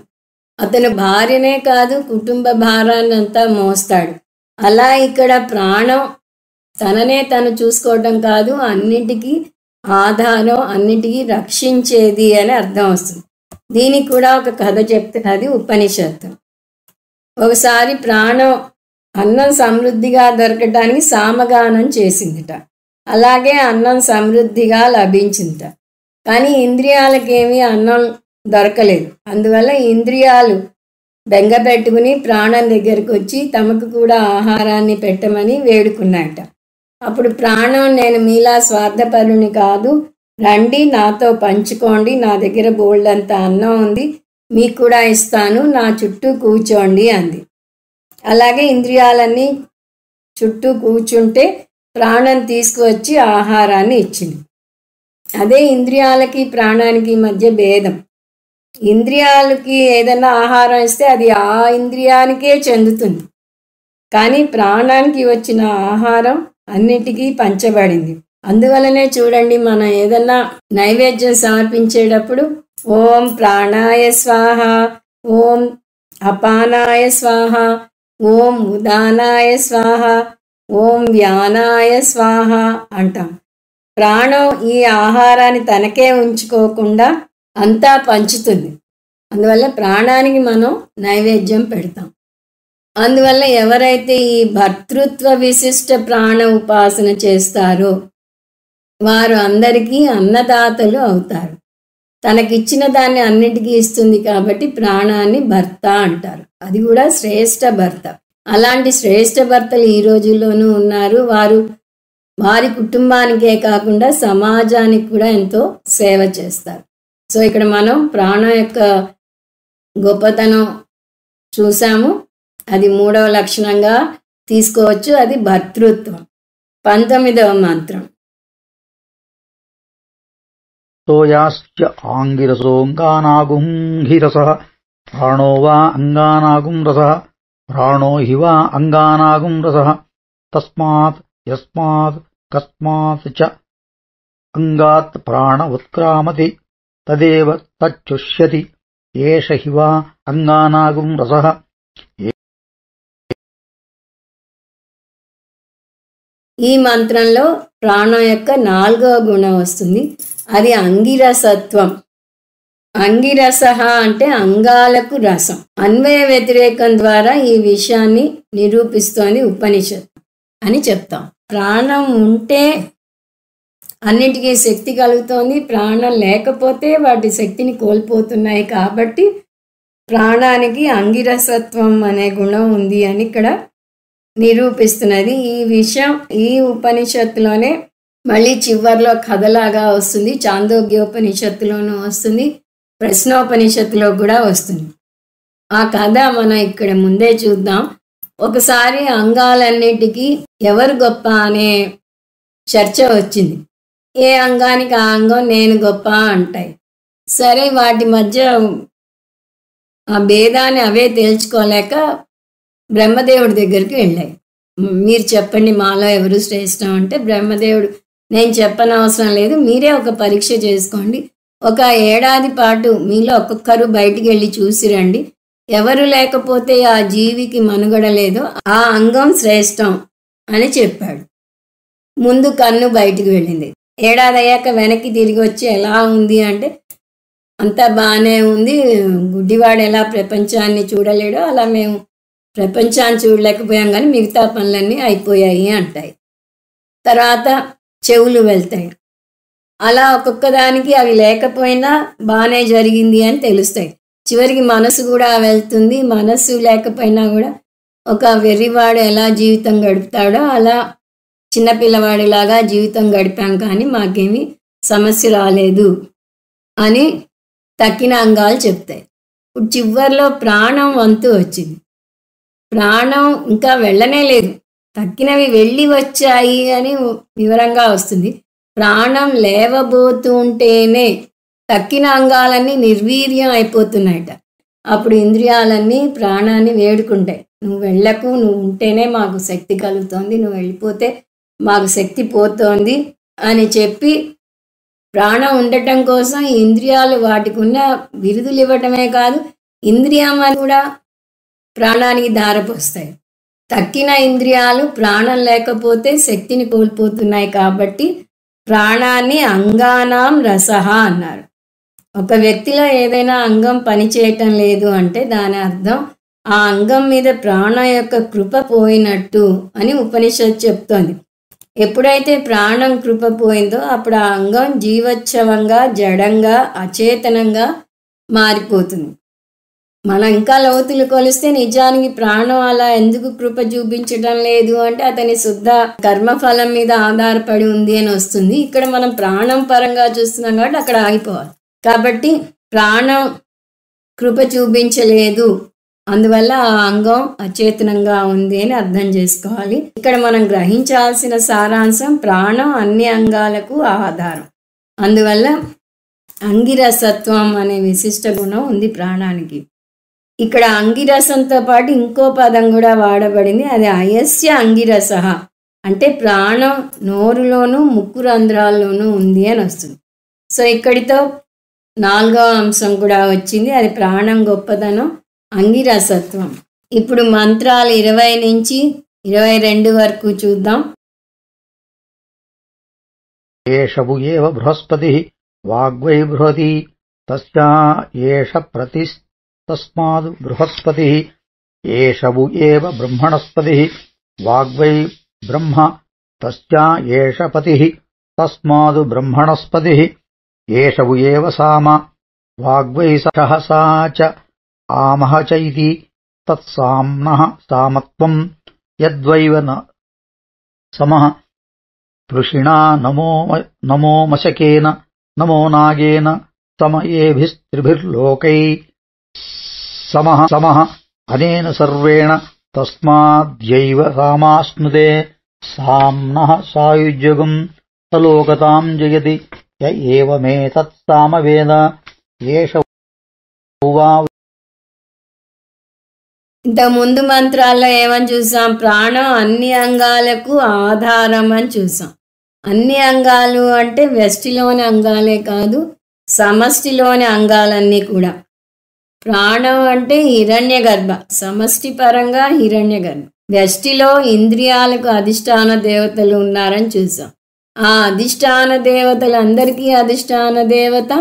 అతను భార్యనే కాదు, కుటుంబ భారాన్ని అంతా మోస్తాడు. అలా ఇక్కడ ప్రాణం తననే తను చూసుకోవటం కాదు, అన్నిటికీ ఆధారం, అన్నిటికీ రక్షించేది అని అర్థం వస్తుంది. దీనికి కూడా ఒక కథ చెప్తే అది ఉపనిషత్తు. ఒకసారి ప్రాణం అన్నం సమృద్ధిగా దొరకటానికి సామగానం చేసిందిట. అలాగే అన్నం సమృద్ధిగా లభించిందిట. కానీ ఇంద్రియాలకేమీ అన్నం దొరకలేదు. అందువల్ల ఇంద్రియాలు బెంగ పెట్టుకుని ప్రాణం దగ్గరికి వచ్చి తమకు కూడా ఆహారాన్ని పెట్టమని వేడుకున్నాయట. అప్పుడు ప్రాణం, నేను మీలా స్వార్థపరుని కాదు, రండి నాతో పంచుకోండి, నా దగ్గర బోల్డంత అన్నం ఉంది, మీకు కూడా ఇస్తాను, నా చుట్టూ కూర్చోండి అంది. అలాగే ఇంద్రియాలన్నీ చుట్టూ కూర్చుంటే ప్రాణం తీసుకువచ్చి ఆహారాన్ని ఇచ్చింది. అదే ఇంద్రియాలకి ప్రాణానికి మధ్య భేదం. ఇంద్రియాలకి ఏదైనా ఆహారం ఇస్తే అది ఆ ఇంద్రియానికే చెందుతుంది. కానీ ప్రాణానికి వచ్చిన ఆహారం అన్నిటికీ పంచబడింది. అందువలనే చూడండి, మనం ఏదన్నా నైవేద్యం సమర్పించేటప్పుడు ఓం ప్రాణాయ స్వాహ, ఓం అపానాయ స్వాహ, ఓం ఉదానాయ స్వాహ, ఓం వ్యానాయ స్వాహ అంటాం. ప్రాణం ఈ ఆహారాన్ని తనకే ఉంచుకోకుండా అంతా పంచుతుంది. అందువల్ల ప్రాణానికి మనం నైవేద్యం పెడతాం. అందువల్ల ఎవరైతే ఈ భర్తృత్వ విశిష్ట ప్రాణ ఉపాసన చేస్తారో వారు అందరికీ అన్నదాతలు అవుతారు. తనకిచ్చిన దాన్ని అన్నిటికీ ఇస్తుంది కాబట్టి ప్రాణాన్ని భర్త అంటారు. అది కూడా శ్రేష్ఠ భర్త. అలాంటి శ్రేష్ఠ భర్తలు ఈ రోజుల్లోనూ ఉన్నారు. వారు వారి కుటుంబానికే కాకుండా సమాజానికి కూడా ఎంతో సేవ చేస్తారు. సో ఇక్కడ మనం ప్రాణం యొక్క గొప్పతనం చూసాము. అది 3వ లక్షణంగా తీసుకోవచ్చు. అది భర్తృత్వం. 19వ మంత్రం. తోయాశ్చ ఆంగిరసోంగానాగుం హిరసః ప్రాణో వా అంగానాగుం రసః ప్రాణో హి వా అంగానాగుం రసః తస్మాత్ యస్మాత్ కస్మాత్ చ అంగాత్ ప్రాణ ఉత్క్రామతి తదేవ తచ్చుష్యతి ఏష హి వా అంగానాగుం రసః. ఈ మంత్రంలో ప్రాణం యొక్క 4వ గుణం వస్తుంది. అది అంగిరసత్వం. అంగిరసః అంటే అంగాలకు రసం. అన్వయ వ్యతిరేకం ద్వారా ఈ విషయాన్ని నిరూపిస్తోంది ఉపనిషత్ అని చెప్తాం. ప్రాణం ఉంటే అన్నిటికీ శక్తి కలుగుతోంది, ప్రాణం లేకపోతే వాటి శక్తిని కోల్పోతున్నాయి. కాబట్టి ప్రాణానికి అంగిరసత్వం అనే గుణం ఉంది అని ఇక్కడ నిరూపిస్తున్నది. ఈ విషయం ఈ ఉపనిషత్తులోనే మళ్ళీ చివర్లో కథలాగా వస్తుంది. చాందోగ్యోపనిషత్తులోనూ వస్తుంది, ప్రశ్నోపనిషత్తులో కూడా వస్తుంది. ఆ కథ మనం ఇక్కడ ముందే చూద్దాం. ఒకసారి అంగాలన్నిటికీ ఎవరు గొప్ప అనే చర్చ వచ్చింది. ఏ అంగానికి ఆ అంగం నేను గొప్ప అంటాయి. సరే, వాటి మధ్య ఆ భేదాన్ని అవే తేల్చుకోలేక బ్రహ్మదేవుడి దగ్గరికి వెళ్ళాయి. మీరు చెప్పండి, మాలో ఎవరు శ్రేష్టం అంటే బ్రహ్మదేవుడు, నేను చెప్పనవసరం లేదు, మీరే ఒక పరీక్ష చేసుకోండి. ఒక ఏడాది పాటు మీలో ఒక్కొక్కరు బయటికి వెళ్ళి చూసిరండి. ఎవరు లేకపోతే ఆ జీవికి మనుగడ లేదో ఆ అంగం శ్రేష్టం అని చెప్పాడు. ముందు కన్ను బయటికి వెళ్ళింది. ఏడాది అయ్యాక వెనక్కి తిరిగి వచ్చి ఎలా ఉంది అంటే అంతా బాగానే ఉంది, గుడ్డివాడు ఎలా ప్రపంచాన్ని చూడలేడో అలా మేము ప్రపంచాన్ని చూడలేకపోయాం, కానీ మిగతా పనులన్నీ అయిపోయాయి అంటాయి. తర్వాత చెవులు వెళ్తాయి. అలా ఒక్కొక్క దానికి అవి లేకపోయినా బాగానే జరిగింది అని తెలుస్తాయి. చివరికి మనసు కూడా వెళ్తుంది. మనసు లేకపోయినా కూడా ఒక వెర్రివాడు ఎలా జీవితం గడుపుతాడో అలా చిన్నపిల్లవాడిలాగా జీవితం గడిపాం, కానీ మాకేమీ సమస్య రాలేదు అని తక్కిన అంగాలు చెప్తాయి. ఇప్పుడు చివరిలో ప్రాణం వంతు వచ్చింది. ప్రాణం ఇంకా వెళ్ళనే లేదు, తక్కినవి వెళ్ళి వచ్చాయి అని వివరంగా వస్తుంది. ప్రాణం లేవబోతూ ఉంటేనే తక్కిన అంగాలన్నీ నిర్వీర్యం అయిపోతున్నాయట. అప్పుడు ఇంద్రియాలన్నీ ప్రాణాన్ని వేడుకుంటాయి, నువ్వు వెళ్ళకు, నువ్వు ఉంటేనే మాకు శక్తి కలుగుతోంది, నువ్వు వెళ్ళిపోతే మాకు శక్తి పోతోంది అని చెప్పి ప్రాణం ఉండటం కోసం ఈ ఇంద్రియాలు వాటికి ఉన్న బిరుదులు ఇవ్వటమే కాదు, ఇంద్రియాలు కూడా ప్రాణానికి ధారపోస్తాయి. తక్కిన ఇంద్రియాలు ప్రాణం లేకపోతే శక్తిని కోల్పోతున్నాయి కాబట్టి ప్రాణాన్ని అంగానాం రసః అన్నారు. ఒక వ్యక్తిలో ఏదైనా అంగం పనిచేయటం లేదు అంటే దాని అర్థం ఆ అంగం మీద ప్రాణం యొక్క కృప పోయినట్టు అని ఉపనిషత్తు చెప్తోంది. ఎప్పుడైతే ప్రాణం కృప పోయిందో అప్పుడు ఆ అంగం జీవోత్సవంగా, జడంగా, అచేతనంగా మారిపోతుంది. మనం ఇంకా లోతులు కొలిస్తే నిజానికి ప్రాణం అలా ఎందుకు కృప చూపించడం లేదు అంటే అతని శుద్ధ కర్మఫలం మీద ఆధారపడి ఉంది అని వస్తుంది. ఇక్కడ మనం ప్రాణం పరంగా చూస్తున్నాం కాబట్టి అక్కడ ఆగిపోవాలి. కాబట్టి ప్రాణం కృప చూపించలేదు, అందువల్ల ఆ అంగం అచేతనంగా ఉంది అని అర్థం చేసుకోవాలి. ఇక్కడ మనం గ్రహించాల్సిన సారాంశం ప్రాణం అన్ని అంగాలకు ఆధారం. అందువల్ల అంగిరసత్వం అనే విశిష్ట గుణం ఉంది ప్రాణానికి. ఇక్కడ అంగిరసంతో పాటు ఇంకో పదం కూడా వాడబడింది, అది అయస్య అంగిరసః అంటే ప్రాణం నోరులోనూ ముక్కు రంధ్రాల్లోనూ ఉంది అని వస్తుంది. సో ఇక్కడితో 4వ అంశం కూడా వచ్చింది, అది ప్రాణం గొప్పదనం, అంగిరసత్వం. ఇప్పుడు మంత్రాలు 20 నుంచి 22 వరకు చూద్దాం. ఏషవు ఏవ బృహస్పతిః వాగ్వై బృహతి తస్యా ఏష ప్రతిస్తస్మాద్ బృహస్పతిః ఏషవు ఏవ బ్రహ్మణస్పతిః వాగ్వై బ్రహ్మ తస్యా ఏష పతిః తస్మాద్ బ్రహ్మణస్పతిః ఏషవు ఏవ సామ వాగ్వై సహసా చ ఆమః చైతి తత్సామ్నః సామత్వం యద్వైవ సమః పృషిణా నమో మశకేన నమో నాగేన సమ ఏభిస్త్రిభిర్లోకై సమః అనేన సర్వేణ తస్మాద్యైవ సామాస్నుతే సామ్నః సాయుజ్యగం సలోకతాం జయతి య ఏవమేతత్ సామవేద ఏష వా. ఇంతకుముందు మంత్రాల్లో ఏమని చూసాం? ప్రాణం అన్ని అంగాలకు ఆధారం అని చూసాం. అన్ని అంగాలు అంటే వ్యష్టిలోని అంగాలే కాదు, సమష్టిలోని అంగాలన్నీ కూడా. ప్రాణం అంటే హిరణ్య గర్భ, సమష్టి పరంగా హిరణ్య గర్భ. వ్యష్టిలో ఇంద్రియాలకు అధిష్టాన దేవతలు ఉన్నారని చూసాం. ఆ అధిష్టాన దేవతలందరికీ అధిష్టాన దేవత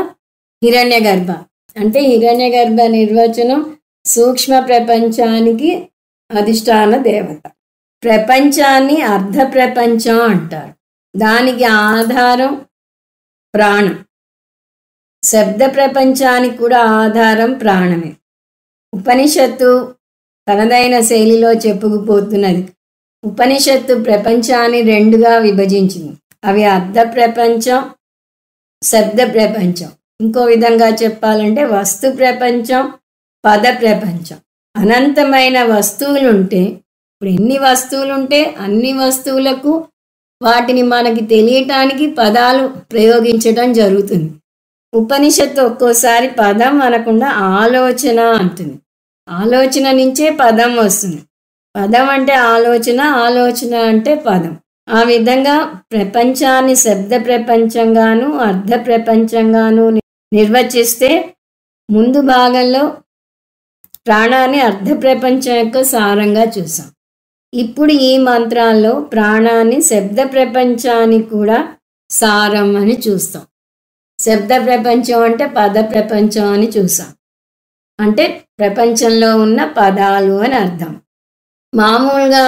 హిరణ్య గర్భ. అంటే హిరణ్య గర్భ నిర్వచనం సూక్ష్మ ప్రపంచానికి అధిష్టాన దేవత. ప్రపంచాన్ని అర్ధ ప్రపంచం అంటారు, దానికి ఆధారం ప్రాణం. శబ్ద ప్రపంచానికి కూడా ఆధారం ప్రాణమే. ఉపనిషత్తు తనదైన శైలిలో చెప్పుకుపోతున్నది. ఉపనిషత్తు ప్రపంచాన్ని 2గా విభజించింది. అవి అర్ధ ప్రపంచం, శబ్ద ప్రపంచం. ఇంకో విధంగా చెప్పాలంటే వస్తు ప్రపంచం, పద ప్రపంచం. అనంతమైన వస్తువులుంటే, ఇప్పుడు ఎన్ని వస్తువులుంటే అన్ని వస్తువులకు వాటిని మనకి తెలియటానికి పదాలు ప్రయోగించడం జరుగుతుంది. ఉపనిషత్తు ఒక్కోసారి పదం అనకుండా ఆలోచన అంటుంది. ఆలోచన నుంచే పదం వస్తుంది. పదం అంటే ఆలోచన, ఆలోచన అంటే పదం. ఆ విధంగా ప్రపంచాన్ని శబ్ద ప్రపంచంగాను అర్ధ ప్రపంచంగాను నిర్వచిస్తే ముందు భాగంలో ప్రాణాన్ని అర్ధ ప్రపంచం యొక్క సారంగా చూసాం. ఇప్పుడు ఈ మంత్రాల్లో ప్రాణాన్ని శబ్ద ప్రపంచానికి కూడా సారం అని చూస్తాం. శబ్ద ప్రపంచం అంటే పద ప్రపంచం అని చూసాం. అంటే ప్రపంచంలో ఉన్న పదాలు అని అర్థం. మామూలుగా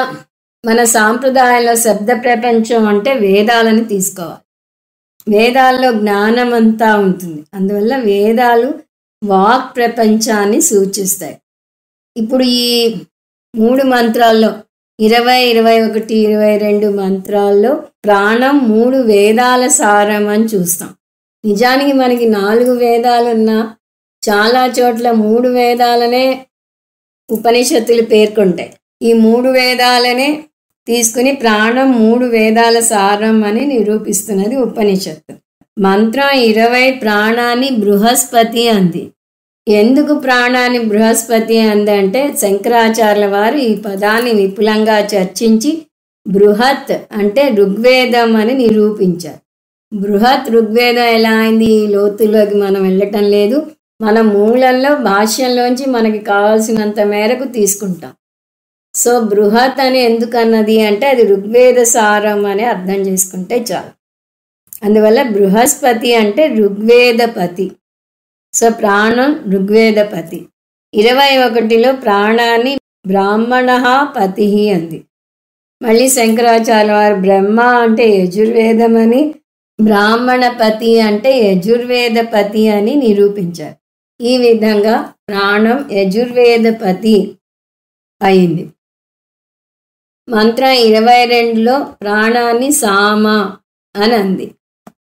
మన సాంప్రదాయంలో శబ్ద ప్రపంచం అంటే వేదాలను తీసుకోవాలి. వేదాల్లో జ్ఞానం అంతా ఉంటుంది. అందువల్ల వేదాలు వాక్ ప్రపంచాన్ని సూచిస్తాయి. ఇప్పుడు ఈ 3 మంత్రాల్లో 20, 21, 22 మంత్రాల్లో ప్రాణం 3 వేదాల సారం అని చూస్తాం. నిజానికి మనకి 4 వేదాలున్నా చాలా చోట్ల 3 వేదాలనే ఉపనిషత్తులు పేర్కొంటాయి. ఈ 3 వేదాలనే తీసుకుని ప్రాణం 3 వేదాల సారం అని నిరూపిస్తున్నది ఉపనిషత్తు. మంత్రం 20 ప్రాణాన్ని బృహస్పతి అంది. ఎందుకు ప్రాణాన్ని బృహస్పతి అందంటే శంకరాచార్యుల వారు ఈ పదాన్ని విపులంగా చర్చించి బృహత్ అంటే ఋగ్వేదం అని నిరూపించారు. బృహత్ ఋగ్వేదం ఎలా అయింది, ఈ లోతుల్లోకి మనం వెళ్ళటం లేదు. మన మూలంలో భాష్యంలోంచి మనకి కావాల్సినంత మేరకు తీసుకుంటాం. సో బృహత్ అని ఎందుకన్నది అంటే అది ఋగ్వేద సారం అని అర్థం చేసుకుంటే చాలు. అందువల్ల బృహస్పతి అంటే ఋగ్వేదపతి. సో ప్రాణం ఋగ్వేదపతి. 21లో ప్రాణాన్ని బ్రాహ్మణ పతి అంది. మళ్ళీ శంకరాచార్య వారు బ్రహ్మ అంటే యజుర్వేదమని, బ్రాహ్మణపతి అంటే యజుర్వేదపతి అని నిరూపించారు. ఈ విధంగా ప్రాణం యజుర్వేదపతి అయింది. మంత్రం 22లో ప్రాణాన్ని సామ అని అంది.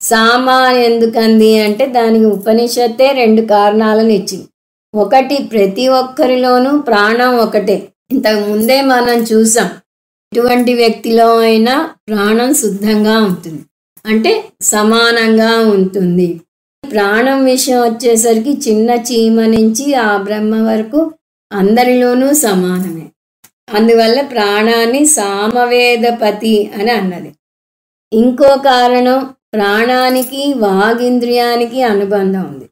సామ ఎందుకంది అంటే దానికి ఉపనిషత్తే 2 కారణాలను ఇచ్చింది. ఒకటి, ప్రతి ఒక్కరిలోనూ ప్రాణం ఒకటే. ఇంతకు ముందే మనం చూసాం, ఎటువంటి వ్యక్తిలో అయినా ప్రాణం శుద్ధంగా ఉంటుంది, అంటే సమానంగా ఉంటుంది. ప్రాణం విషయం వచ్చేసరికి చిన్న చీమ నుంచి ఆ బ్రహ్మ వరకు అందరిలోనూ సమానమే. అందువల్ల ప్రాణాన్ని సామవేదపతి అని అన్నది. ఇంకో కారణం, ప్రాణానికి వాగింద్రియానికి అనుబంధం ఉంది.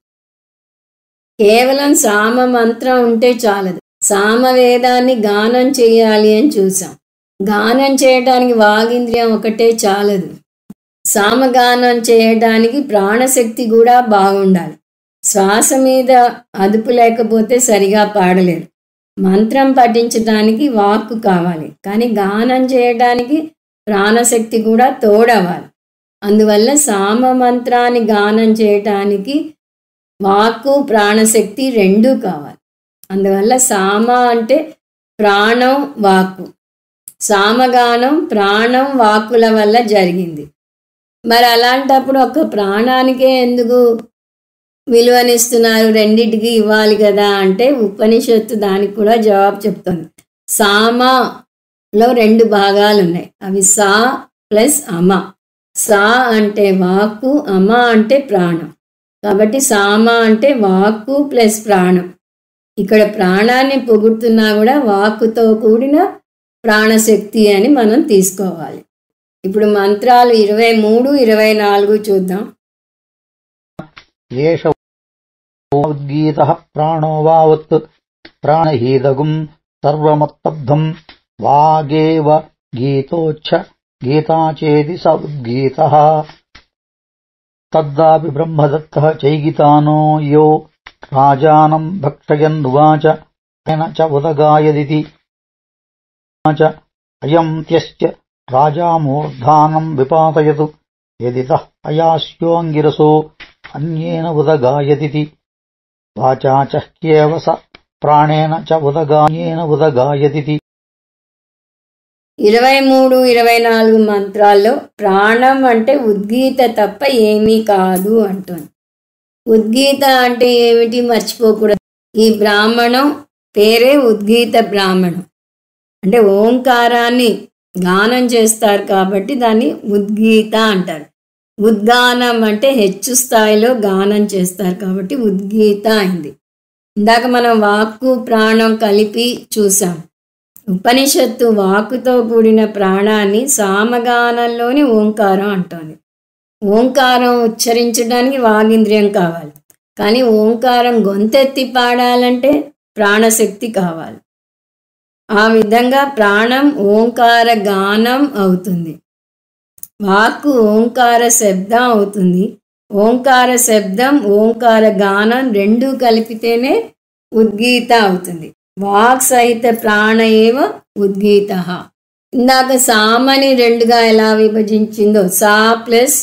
కేవలం సామ మంత్రం ఉంటే చాలదు, సామవేదాన్ని గానం చేయాలి అని చూసాం. గానం చేయడానికి వాగింద్రియం ఒకటే చాలదు, సామగానం చేయడానికి ప్రాణశక్తి కూడా బాగుండాలి. శ్వాస మీద అదుపు లేకపోతే సరిగా పాడలేరు. మంత్రం పఠించడానికి వాక్కు కావాలి, కానీ గానం చేయడానికి ప్రాణశక్తి కూడా తోడవాలి. అందువల్ల సామ మంత్రాన్ని గానం చేయటానికి వాక్కు ప్రాణశక్తి 2 కావాలి. అందువల్ల సామ అంటే ప్రాణం వాక్కు, సామగానం ప్రాణం వాక్కుల వల్ల జరిగింది. మరి అలాంటప్పుడు ఒక ప్రాణానికే ఎందుకు విలువనిస్తున్నారు, రెండింటికి ఇవ్వాలి కదా అంటే ఉపనిషత్తు దానికి కూడా జవాబు చెప్తుంది. సామలో 2 భాగాలు ఉన్నాయి, అవి సా ప్లస్ అమ. సా అంటే వాక్కు, అమ అంటే ప్రాణం. కాబట్టి సామ అంటే వాక్కు ప్లస్ ప్రాణం. ఇక్కడ ప్రాణాన్ని పొగుడుతున్నా కూడా వాక్కుతో కూడిన ప్రాణశక్తి అని మనం తీసుకోవాలి. ఇప్పుడు మంత్రాలు 23, 24 చూద్దాం. ఉద్గీతః ప్రాణో వావత్ ప్రాణహీదగుం సర్వమత్తబ్ధం వాగేవ గీతోచ్ఛ గీతాచేది స ఉద్గీతః తద్దాపి బ్రహ్మదత్తః చైగీతానో యో రాజానం భక్షయన్నువాచ తేన చ ఉదగాయదితి అయం త్యస్య రాజామూర్ధానం విపాతయతు యదితః అయాస్యోంగిరసో అన్యేన ఉదగాయదితి వాచా చ హ్యేవ స ప్రాణేన చ ఉదగాయేన ఉదగాయదితి. 23, 24 మంత్రాల్లో ప్రాణం అంటే ఉద్గీత తప్ప ఏమీ కాదు అంటుంది. ఉద్గీత అంటే ఏమిటి మర్చిపోకూడదు. ఈ బ్రాహ్మణం పేరే ఉద్గీత బ్రాహ్మణం. అంటే ఓంకారాన్ని గానం చేస్తారు కాబట్టి దాన్ని ఉద్గీత అంటారు. ఉద్గానం అంటే హెచ్చు స్థాయిలో గానం చేస్తారు కాబట్టి ఉద్గీత అయింది. ఇందాక మనం వాక్కు ప్రాణం కలిపి చూసాం. ఉపనిషత్తు వాక్కుతో కూడిన ప్రాణాన్ని సామగానంలోని ఓంకారం అంటోంది. ఓంకారం ఉచ్చరించడానికి వాగింద్రియం కావాలి, కానీ ఓంకారం గొంతెత్తి పాడాలంటే ప్రాణశక్తి కావాలి. ఆ విధంగా ప్రాణం ఓంకార గానం అవుతుంది, వాక్కు ఓంకార శబ్దం అవుతుంది. ఓంకార శబ్దం ఓంకార గానం 2 కలిపితేనే ఉద్గీత అవుతుంది. వాక్ సహిత ప్రాణ ఏవ ఉద్గీత. ఇందాక సామని రెండుగా ఎలా విభజించిందో, సా ప్లస్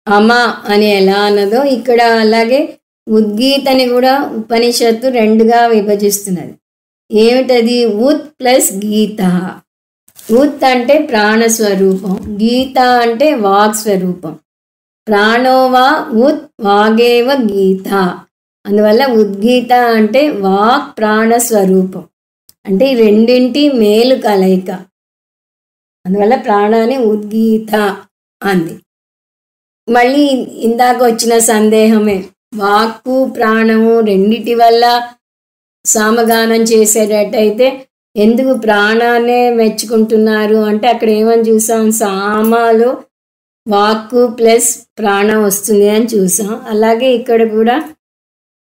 అమ అని ఎలా అన్నదో ఇక్కడ అలాగే ఉద్గీతని కూడా ఉపనిషత్తు రెండుగా విభజిస్తున్నది. ఏమిటది? ఉత్ ప్లస్ గీత. ఉత్ అంటే ప్రాణస్వరూపం, గీత అంటే వాక్ స్వరూపం. ప్రాణోవా ఉత్ వాగేవ గీత. అందువల్ల ఉద్గీత అంటే వాక్ ప్రాణస్వరూపం, అంటే ఈ రెండింటి మేలు కలయిక. అందువల్ల ప్రాణాన్ని ఉద్గీత అంది. మళ్ళీ ఇందాక వచ్చిన సందేహమే, వాక్కు ప్రాణము రెండిటి వల్ల సామగానం చేసేటట్టయితే ఎందుకు ప్రాణాన్నే మెచ్చుకుంటున్నారు అంటే అక్కడ ఏమని చూసాం? సామలో వాక్కు ప్లస్ ప్రాణం వస్తుంది అని చూసాం. అలాగే ఇక్కడ కూడా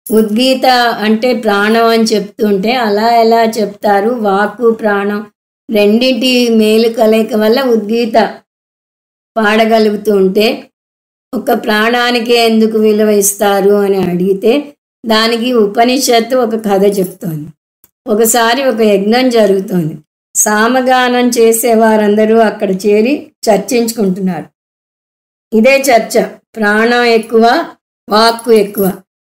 ఉద్గీత అంటే ప్రాణం అని చెప్తుంటే అలా ఎలా చెప్తారు? వాక్కు ప్రాణం రెండింటి మేలు కలయిక వల్ల ఉద్గీత పాడగలుగుతుంటే ఒక ప్రాణానికే ఎందుకు విలువ ఇస్తారు అని అడిగితే దానికి ఉపనిషత్తు ఒక కథ చెప్తోంది. ఒకసారి ఒక యజ్ఞం జరుగుతోంది. సామగానం చేసేవారందరూ అక్కడ చేరి చర్చించుకుంటున్నారు. ఇదే చర్చ, ప్రాణం ఎక్కువ వాక్కు ఎక్కువ,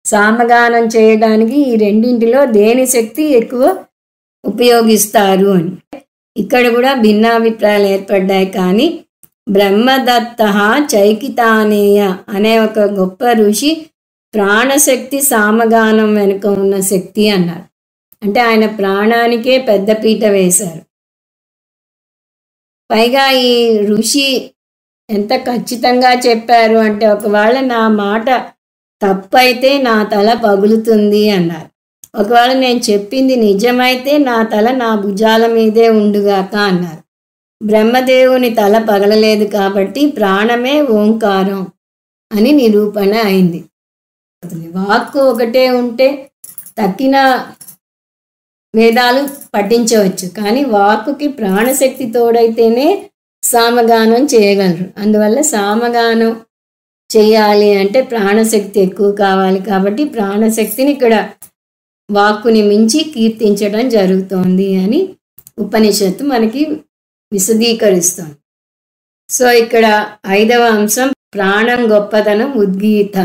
సామగానం చేయడానికి ఈ రెండింటిలో దేని శక్తి ఎక్కువ ఉపయోగిస్తారు అని. ఇక్కడ కూడా భిన్నాభిప్రాయాలు ఏర్పడ్డాయి. కానీ బ్రహ్మదత్త చైకితానేయ అనే ఒక గొప్ప ఋషి ప్రాణశక్తి సామగానం వెనుక ఉన్న శక్తి అన్నారు. అంటే ఆయన ప్రాణానికే పెద్దపీట వేశారు. పైగా ఈ ఋషి ఎంత ఖచ్చితంగా చెప్పారు అంటే, ఒకవేళ నా మాట తప్పైతే నా తల పగులుతుంది అన్నారు. ఒకవేళ నేను చెప్పింది నిజమైతే నా తల నా భుజాల మీదే ఉండుగాక అన్నారు. బ్రహ్మదేవుని తల పగలలేదు కాబట్టి ప్రాణమే ఓంకారం అని నిరూపణ అయింది. వాక్కు ఒకటే ఉంటే తక్కిన వేదాలు పఠించవచ్చు, కానీ వాక్కుకి ప్రాణశక్తి తోడైతేనే సామగానం చేయగలరు. అందువల్ల సామగానం చేయాలి అంటే ప్రాణశక్తి ఎక్కువ కావాలి. కాబట్టి ప్రాణశక్తిని ఇక్కడ వాక్కుని మించి కీర్తించడం జరుగుతోంది అని ఉపనిషత్తు మనకి విశదీకరిస్తోంది. సో ఇక్కడ 5వ అంశం ప్రాణం గొప్పతనం ఉద్గీత.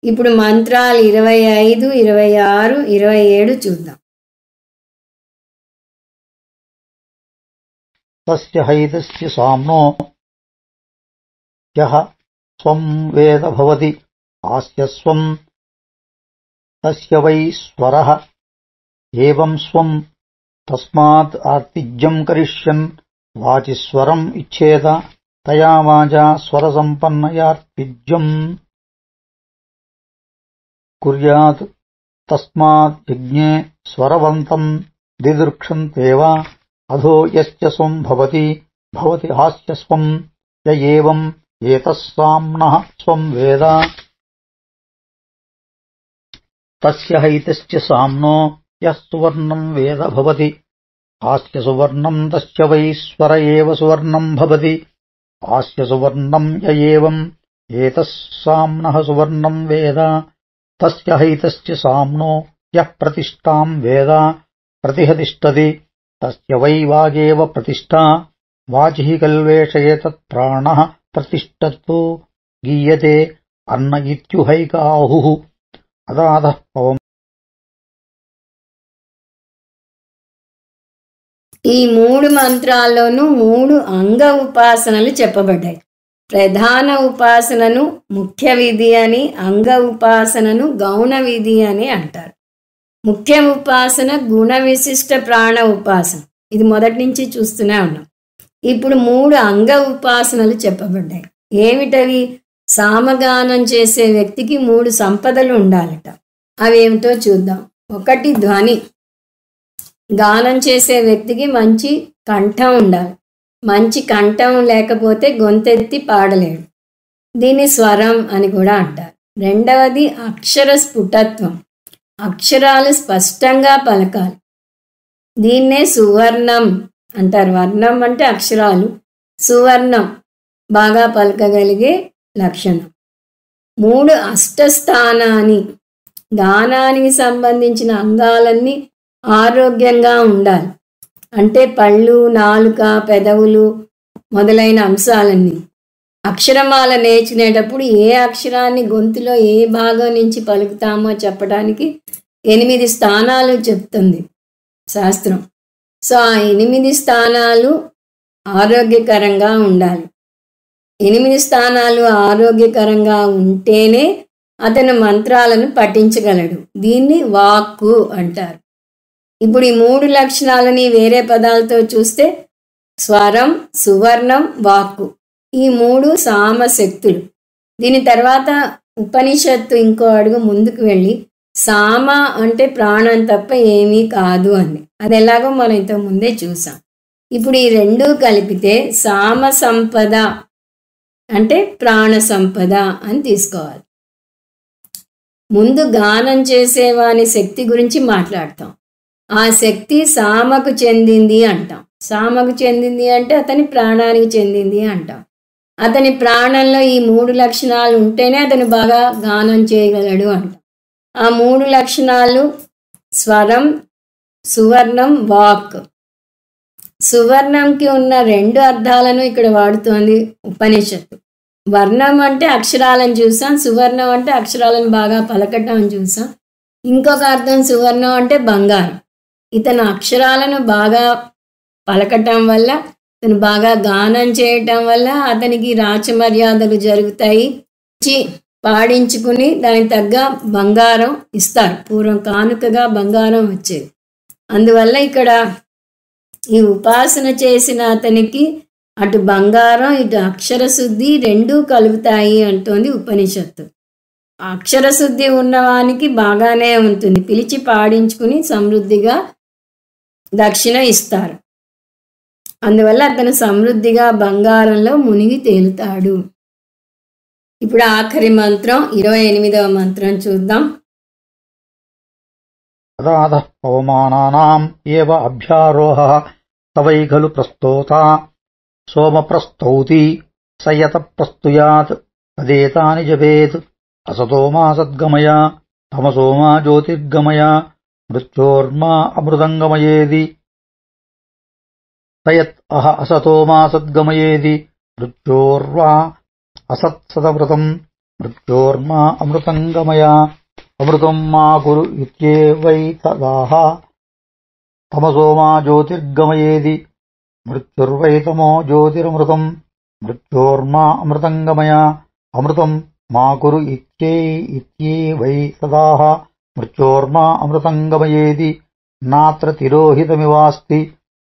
ఇప్పుడు మంత్రాలు 25, 26, 27 చూద్దాం. తస్య హైదస్య సామ్నో యః స్వం వేద భవతి ఆస్య స్వం తస్య వై స్వరః ఏవం స్వం తస్మాత్ ఆర్తిజ్యం కరిష్యన్ వాచి స్వరం ఇచ్చేత తయా వాచా స్వర సంపన్నయార్తిజ్యం కుర్యాత్ తస్మాత్ యజ్ఞే స్వరవంతం దిదృక్షంతేవ అధో యస్య స్వం భవతి భవతి హాస్య స్వం య ఏవం ఏతస్సామ్నః స్వం వేద తస్య హైతస్య సామ్నో యః సువర్ణం వేద భవతి హాస్య సువర్ణం తస్య వై స్వర ఏవ సువర్ణం భవతి హాస్య సువర్ణం య ఏవం ఏతస్సామ్నః సువర్ణం వేద తస్య హైతస్య సామ్నో యః ప్రతిష్ఠాం వేద ప్రతిహతిష్టతి తస్య వై వాగేవ ప్రతిష్ఠా వాచిః కల్వేషయేతత్ ప్రాణః ప్రతిష్ఠతు గీయతే అన్న ఇత్యుహైకాహుః అదాధః పవం. ఈ 3 మంత్రాల్లోనూ 3 అంగ ఉపాసనలు చెప్పబడ్డాయి. ప్రధాన ఉపాసనను ముఖ్య విధి అని, అంగ ఉపాసనను గౌణ విధి అని అంటారు. ముఖ్య ఉపాసన గుణ విశిష్ట ప్రాణ ఉపాసన, ఇది మొదటి నుంచి చూస్తూనే ఉన్నాం. ఇప్పుడు 3 అంగ ఉపాసనలు చెప్పబడ్డాయి. ఏమిటవి? సామగానం చేసే వ్యక్తికి 3 సంపదలు ఉండాలట. అవేమిటో చూద్దాం. 1 ధ్వని. గానం చేసే వ్యక్తికి మంచి కంఠం ఉండాలి. మంచి కంఠం లేకపోతే గొంతెత్తి పాడలేడు. దీన్ని స్వరం అని కూడా అంటారు. 2వది అక్షర స్ఫుటత్వం. అక్షరాలు స్పష్టంగా పలకాలి. దీన్నే సువర్ణం అంటారు. వర్ణం అంటే అక్షరాలు, సువర్ణం బాగా పలకగలిగే లక్షణం. 3 అష్టస్థానాన్ని. గానానికి సంబంధించిన అంగాలన్నీ ఆరోగ్యంగా ఉండాలి. అంటే పళ్ళు, నాలుక, పెదవులు మొదలైన అంశాలన్నీ. అక్షరమాల నేర్చుకునేటప్పుడు ఏ అక్షరాన్ని గొంతులో ఏ భాగం నుంచి పలుకుతామో చెప్పడానికి 8 స్థానాలు చెప్తుంది శాస్త్రం. సో ఆ 8 స్థానాలు ఆరోగ్యకరంగా ఉండాలి. 8 స్థానాలు ఆరోగ్యకరంగా ఉంటేనే అతను మంత్రాలను పఠించగలడు. దీన్ని వాక్కు అంటారు. ఇప్పుడు ఈ 3 లక్షణాలని వేరే పదాలతో చూస్తే స్వరం, సువర్ణం, వాక్కు, ఈ 3 సామశక్తులు. దీని తర్వాత ఉపనిషత్తు ఇంకో అడుగు ముందుకు వెళ్ళి సామ అంటే ప్రాణం తప్ప ఏమీ కాదు అని. అది ఎలాగో మనం ఇంతకు ముందే చూసాం. ఇప్పుడు ఈ 2 కలిపితే సామ సంపద అంటే ప్రాణ సంపద అని తీసుకోవాలి. ముందు గానం చేసేవాని శక్తి గురించి మాట్లాడతాం. ఆ శక్తి సామకు చెందింది అంటాం. సామకు చెందింది అంటే అతని ప్రాణానికి చెందింది అంటాం. అతని ప్రాణంలో ఈ 3 లక్షణాలు ఉంటేనే అతను బాగా గానం చేయగలడు అంటాం. ఆ 3 లక్షణాలు స్వరం, సువర్ణం, వాక్. సువర్ణంకి ఉన్న 2 అర్థాలను ఇక్కడ వాడుతోంది ఉపనిషత్తు. వర్ణం అంటే అక్షరాలను చూసాం, సువర్ణం అంటే అక్షరాలను బాగా పలకటం చూసాం. ఇంకొక అర్థం సువర్ణం అంటే బంగారం. ఇతను అక్షరాలను బాగా పలకటం వల్ల, ఇతను బాగా గానం చేయటం వల్ల అతనికి రాచమర్యాదలు జరుగుతాయి. పాడించుకుని దానికి తగ్గ బంగారం ఇస్తారు. పూర్వం కానుకగా బంగారం వచ్చేది. అందువల్ల ఇక్కడ ఈ ఉపాసన చేసిన అతనికి అటు బంగారం ఇటు అక్షరశుద్ధి 2 కలుగుతాయి అంటోంది ఉపనిషత్తు. అక్షరశుద్ధి ఉన్నవానికి బాగానే ఉంటుంది. పిలిచి పాడించుకుని సమృద్ధిగా దక్షిణ ఇస్తారు. అందువల్ల అతను సమృద్ధిగా బంగారంలో మునిగి తేలుతాడు. ఇప్పుడు ఆఖరి మంత్రం 28వ మంత్రం చూద్దాం. రాధః పవమానానాం ఏవ అభ్యారోహః తవై ఖలు ప్రస్తోత సోమప్రస్తౌతి సయత ప్రస్తుయాత్ తదేతాని జపేత్ అసతో మా సద్గమయ తమసో మా జ్యోతిర్గమయ మృత్యోర్మా అమృతంగమయేది సయత్ అహ అసతో మా సద్గమయేది మృత్యోర్వా అసత్సతమృతం మృత్యోర్మా అమృతంగమయ అమృతం మా కురు ఇత్యేవై తదాహ తమసో మా జ్యోతిర్గమయేది మృత్యుర్వైతమో జ్యోతిరమృతం మృత్యోర్మా అమృతంగమయ అమృతం మా కురు ఇత్యేవై తదాహ మృత్యోర్మా అమృతంగమయేది నాత్ర తిరోహితమివాస్తి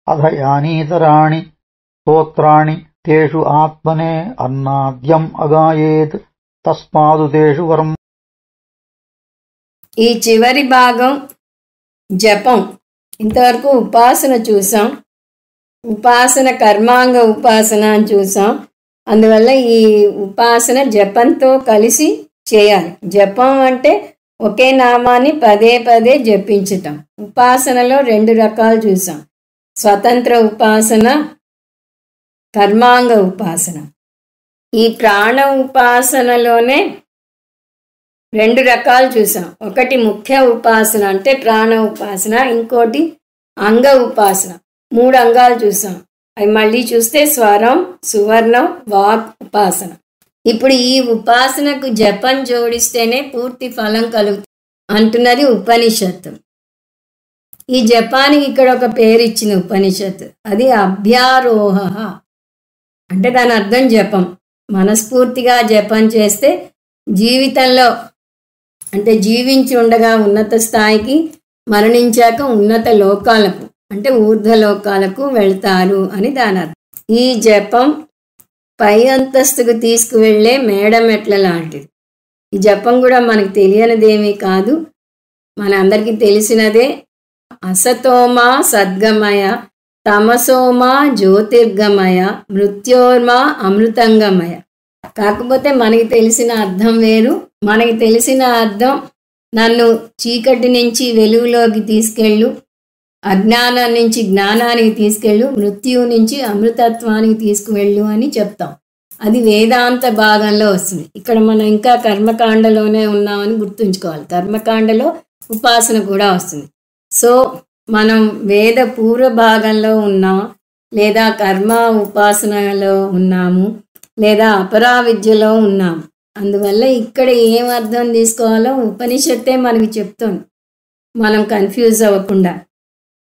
అధ యానీతరాణి స్తోత్రాణి తేషు ఆత్మనే అన్నాద్యం అగాయేత్ తస్మాదు తేషు వరం. ఈ చివరి భాగం జపం. ఇంతవరకు ఉపాసన చూసాం. ఉపాసన కర్మాంగ ఉపాసన అని చూసాం. అందువల్ల ఈ ఉపాసన జపంతో కలిసి చేయాలి. జపం అంటే ఒకే నామాన్ని పదే పదే జపించటం. ఉపాసనలో 2 రకాలు చూసాం. స్వతంత్ర ఉపాసన, కర్మాంగ ఉపాసన. ఈ ప్రాణ ఉపాసనలోనే 2 రకాలు చూసాం. ఒకటి ముఖ్య ఉపాసన అంటే ప్రాణ ఉపాసన, ఇంకోటి అంగ ఉపాసన. 3 అంగాలు చూసాం. అవి మళ్ళీ చూస్తే స్వరం, సువర్ణం, వాక్ ఉపాసన. ఇప్పుడు ఈ ఉపాసనకు జపం జోడిస్తేనే పూర్తి ఫలం కలుగుతుంది అంటున్నది ఉపనిషత్తు. ఈ జపానికి ఇక్కడ ఒక పేరు ఇచ్చింది ఉపనిషత్తు. అది అభ్యారోహ అంటే దాని అర్థం జపం. మనస్ఫూర్తిగా జపం చేస్తే జీవితంలో అంటే జీవించి ఉండగా ఉన్నత స్థాయికి, మరణించాక ఉన్నత లోకాలకు అంటే ఊర్ధ్వలోకాలకు వెళ్తారు అని దాని అర్థం. ఈ జపం పై అంతస్తుకు తీసుకువెళ్లే మేడమెట్ల లాంటిది. ఈ జపం కూడా మనకు తెలియనిదేమీ కాదు, మన అందరికీ తెలిసినదే. అసతోమా సద్గమయ తమసోమా జ్యోతిర్గమయ మృత్యోర్మా అమృతంగమయ. కాకపోతే మనకి తెలిసిన అర్థం వేరు. మనకి తెలిసిన అర్థం నన్ను చీకటి నుంచి వెలుగులోకి తీసుకెళ్ళు, అజ్ఞానం నుంచి జ్ఞానానికి తీసుకెళ్ళు, మృత్యువు నుంచి అమృతత్వానికి తీసుకువెళ్ళు అని చెప్తాం. అది వేదాంత భాగంలో వస్తుంది. ఇక్కడ మనం ఇంకా కర్మకాండలోనే ఉన్నామని గుర్తుంచుకోవాలి. కర్మకాండలో ఉపాసన కూడా వస్తుంది. సో మనం వేద పూర్వ భాగంలో ఉన్నాం, లేదా కర్మ ఉపాసనలో ఉన్నాము, లేదా అపరా విద్యలో ఉన్నాము. అందువల్ల ఇక్కడ ఏం అర్థం తీసుకోవాలో ఉపనిషత్తే మనకి చెప్తుంది, మనం కన్ఫ్యూజ్ అవ్వకుండా.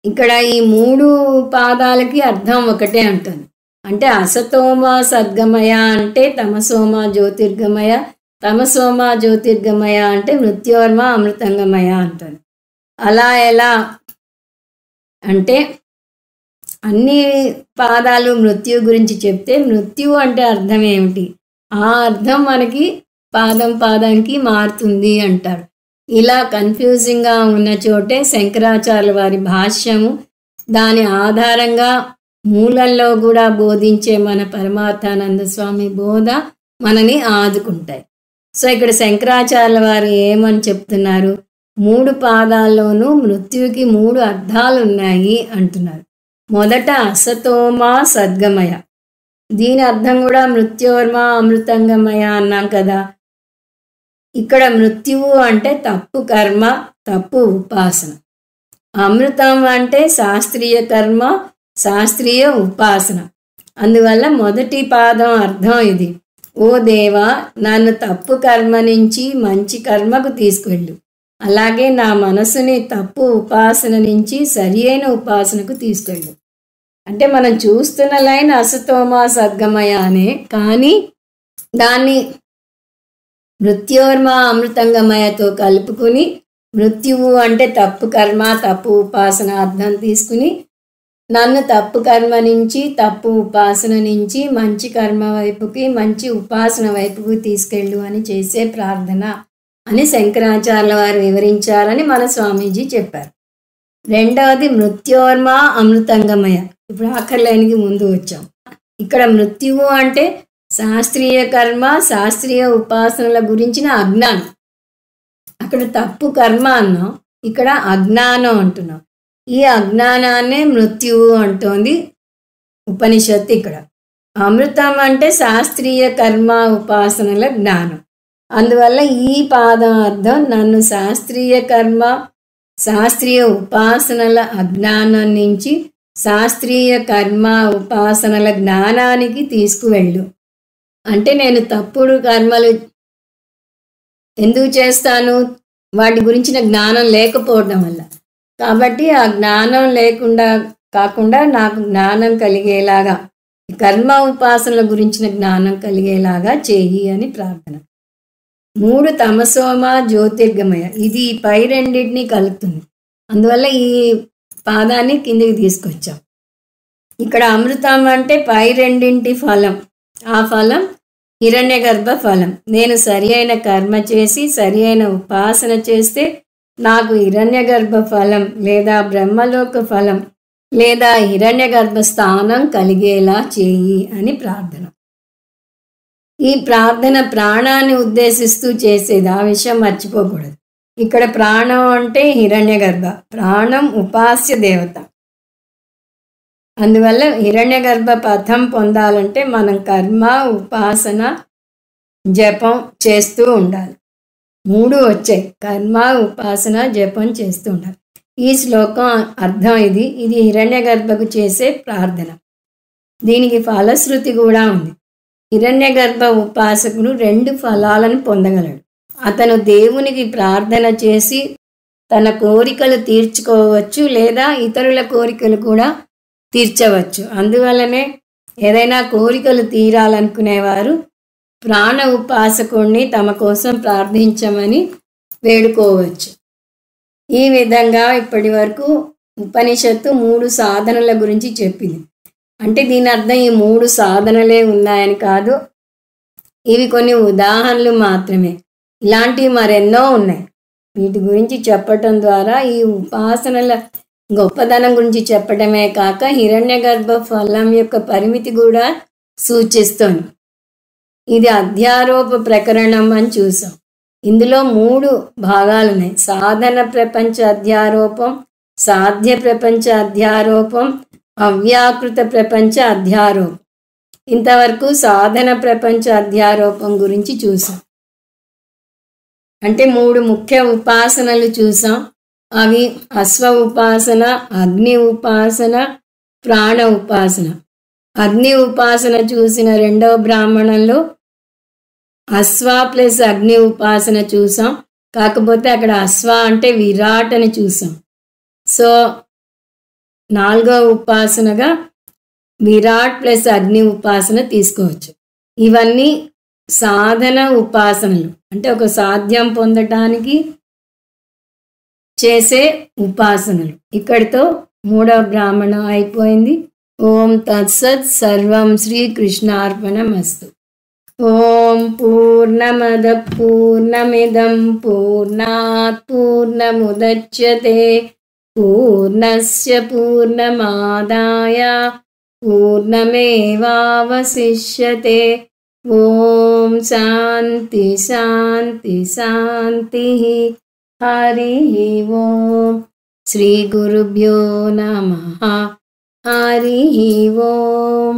ఇక్కడ ఈ 3 పాదాలకి అర్థం ఒకటే ఉంటుంది. అంటే అసతోమ సద్గమయ అంటే తమసోమ జ్యోతిర్గమయ, తమసోమ జ్యోతిర్గమయ అంటే మృత్యోర్మ అమృతంగమయ అంటుంది. అలా ఎలా అంటే అన్ని పాదాలు మృత్యు గురించి చెప్తే మృత్యు అంటే అర్థం ఏమిటి, ఆ అర్థం మనకి పాదం పాదానికి మారుతుంది అంటారు. ఇలా కన్ఫ్యూజింగ్గా ఉన్న చోటే శంకరాచార్యుల వారి భాష్యము, దాని ఆధారంగా మూలంలో కూడా బోధించే మన పరమార్థానంద స్వామి బోధ మనని ఆదుకుంటాయి. సో ఇక్కడ శంకరాచార్యుల వారు ఏమని చెప్తున్నారు, 3 పాదాల్లోనూ మృత్యువుకి 3 అర్థాలు ఉన్నాయి అంటున్నారు. మొదట అసతోమ సద్గమయ, దీని అర్థం కూడా మృత్యోర్మ అమృతంగమయ అన్నాం కదా. ఇక్కడ మృత్యువు అంటే తప్పు కర్మ, తప్పు ఉపాసన. అమృతం అంటే శాస్త్రీయ కర్మ, శాస్త్రీయ ఉపాసన. అందువల్ల మొదటి పాదం అర్థం ఇది, ఓ దేవా నన్ను తప్పు కర్మ నుంచి మంచి కర్మకు తీసుకువెళ్ళు, అలాగే నా మనసుని తప్పు ఉపాసన నుంచి సరి అయిన ఉపాసనకు తీసుకెళ్ళు. అంటే మనం చూస్తున్న లైన్ అసతోమ సద్గమయ అనే, కానీ దాన్ని మృత్యోర్మ అమృతంగమయతో కలుపుకుని మృత్యువు అంటే తప్పు కర్మ, తప్పు ఉపాసన అర్థం తీసుకుని నన్ను తప్పు కర్మ నుంచి, తప్పు ఉపాసన నుంచి మంచి కర్మ వైపుకి, మంచి ఉపాసన వైపుకి తీసుకెళ్ళు అని చేసే ప్రార్థన అని శంకరాచార్యుల వారు వివరించారని మన స్వామీజీ చెప్పారు. రెండవది మృత్యోర్మ అమృతంగమయ. ఇప్పుడు ఆఖరి లైన్కి ముందు వచ్చాం. ఇక్కడ మృత్యువు అంటే శాస్త్రీయ కర్మ, శాస్త్రీయ ఉపాసనల గురించిన అజ్ఞానం. అక్కడ తప్పు కర్మ అన్నాం, ఇక్కడ అజ్ఞానం అంటున్నాం. ఈ అజ్ఞానాన్నే మృత్యువు అంటోంది ఉపనిషత్తు. ఇక్కడ అమృతం అంటే శాస్త్రీయ కర్మ ఉపాసనల జ్ఞానం. అందువల్ల ఈ పాదం అర్థం నన్ను శాస్త్రీయ కర్మ, శాస్త్రీయ ఉపాసనల అజ్ఞానం నుంచి శాస్త్రీయ కర్మ ఉపాసనల జ్ఞానానికి తీసుకువెళ్ళు. అంటే నేను తప్పుడు కర్మలు ఎందుకు చేస్తాను, వాటి గురించిన జ్ఞానం లేకపోవడం వల్ల. కాబట్టి ఆ జ్ఞానం లేకుండా కాకుండా నాకు జ్ఞానం కలిగేలాగా, కర్మ ఉపాసనల గురించిన జ్ఞానం కలిగేలాగా చేయి అని ప్రార్థన. 3 తమసోమ జ్యోతిర్గమయ, ఇది పై రెండింటిని కలుపుతుంది. అందువల్ల ఈ పాదాన్ని కిందికి తీసుకొచ్చాం. ఇక్కడ అమృతం అంటే పై రెండింటి ఫలం, ఆ ఫలం హిరణ్యగర్భ ఫలం. నేను సరి అయిన కర్మ చేసి సరి అయిన ఉపాసన చేస్తే నాకు హిరణ్యగర్భ ఫలం లేదా బ్రహ్మలోక ఫలం లేదా హిరణ్యగర్భ స్థానం కలిగేలా చేయి అని ప్రార్థన. ఈ ప్రార్థన ప్రాణాన్ని ఉద్దేశిస్తూ చేసేది, ఆ విషయం మర్చిపోకూడదు. ఇక్కడ ప్రాణం అంటే హిరణ్యగర్భ, ప్రాణం ఉపాస్య దేవత. అందువల్ల హిరణ్యగర్భ పథం పొందాలంటే మనం కర్మ, ఉపాసన, జపం చేస్తూ ఉండాలి. 3 వచ్చాయి, కర్మ, ఉపాసన, జపం చేస్తూ ఉండాలి. ఈ శ్లోకం అర్థం ఇది. ఇది హిరణ్యగర్భకు చేసే ప్రార్థన. దీనికి ఫలశ్రుతి కూడా ఉంది. హిరణ్యగర్భ ఉపాసకుడు 2 ఫలాలను పొందగలడు. అతను దేవునికి ప్రార్థన చేసి తన కోరికలు తీర్చుకోవచ్చు, లేదా ఇతరుల కోరికలు కూడా తీర్చవచ్చు. అందువల్లనే ఏదైనా కోరికలు తీరాలనుకునేవారు ప్రాణ ఉపాసకుడిని తమ కోసం ప్రార్థించమని వేడుకోవచ్చు. ఈ విధంగా ఇప్పటి వరకు ఉపనిషత్తు 3 సాధనల గురించి చెప్పింది. అంటే దీని అర్థం ఈ 3 సాధనలే ఉన్నాయని కాదు, ఇవి కొన్ని ఉదాహరణలు మాత్రమే. ఇలాంటివి మరెన్నో ఉన్నాయి. వీటి గురించి చెప్పటం ద్వారా ఈ ఉపాసనల గొప్పదనం గురించి చెప్పడమే కాక హిరణ్యగర్భ ఫలం యొక్క పరిమితి కూడా సూచిస్తోంది. ఇది అధ్యారోప ప్రకరణం అని చూసాం. ఇందులో 3 భాగాలు ఉన్నాయి. సాధన ప్రపంచ అధ్యారోపం, సాధ్య ప్రపంచ అధ్యారోపం, అవ్యాకృత ప్రపంచ అధ్యారోపం. ఇంతవరకు సాధన ప్రపంచ అధ్యారోపం గురించి చూసాం. అంటే 3 ముఖ్య ఉపాసనలు చూసాం. అవి అశ్వ ఉపాసన, అగ్ని ఉపాసన, ప్రాణ ఉపాసన. అగ్ని ఉపాసన చూసిన రెండవ బ్రాహ్మణంలో అశ్వ ప్లస్ అగ్ని ఉపాసన చూసాం. కాకపోతే అక్కడ అశ్వ అంటే విరాట్ అని చూసాం. సో 4వ ఉపాసనగా విరాట్ ప్లస్ అగ్ని ఉపాసన తీసుకోవచ్చు. ఇవన్నీ సాధన ఉపాసనలు, అంటే ఒక సాధ్యం పొందటానికి చేసే ఉపాసనలు. ఇక్కడితో 3వ బ్రాహ్మణం అయిపోయింది. ఓం తత్సత్. సర్వం శ్రీకృష్ణార్పణమస్తు. ఓం పూర్ణమద పూర్ణమిదం పూర్ణాత్ పూర్ణముదచ్యతే పూర్ణస్య పూర్ణమాదాయ పూర్ణమేవావశిష్యతే. ఓం శాంతి శాంతి శాంతి. హరి ఓం. శ్రీ గురుభ్యో నమః. హరి ఓం.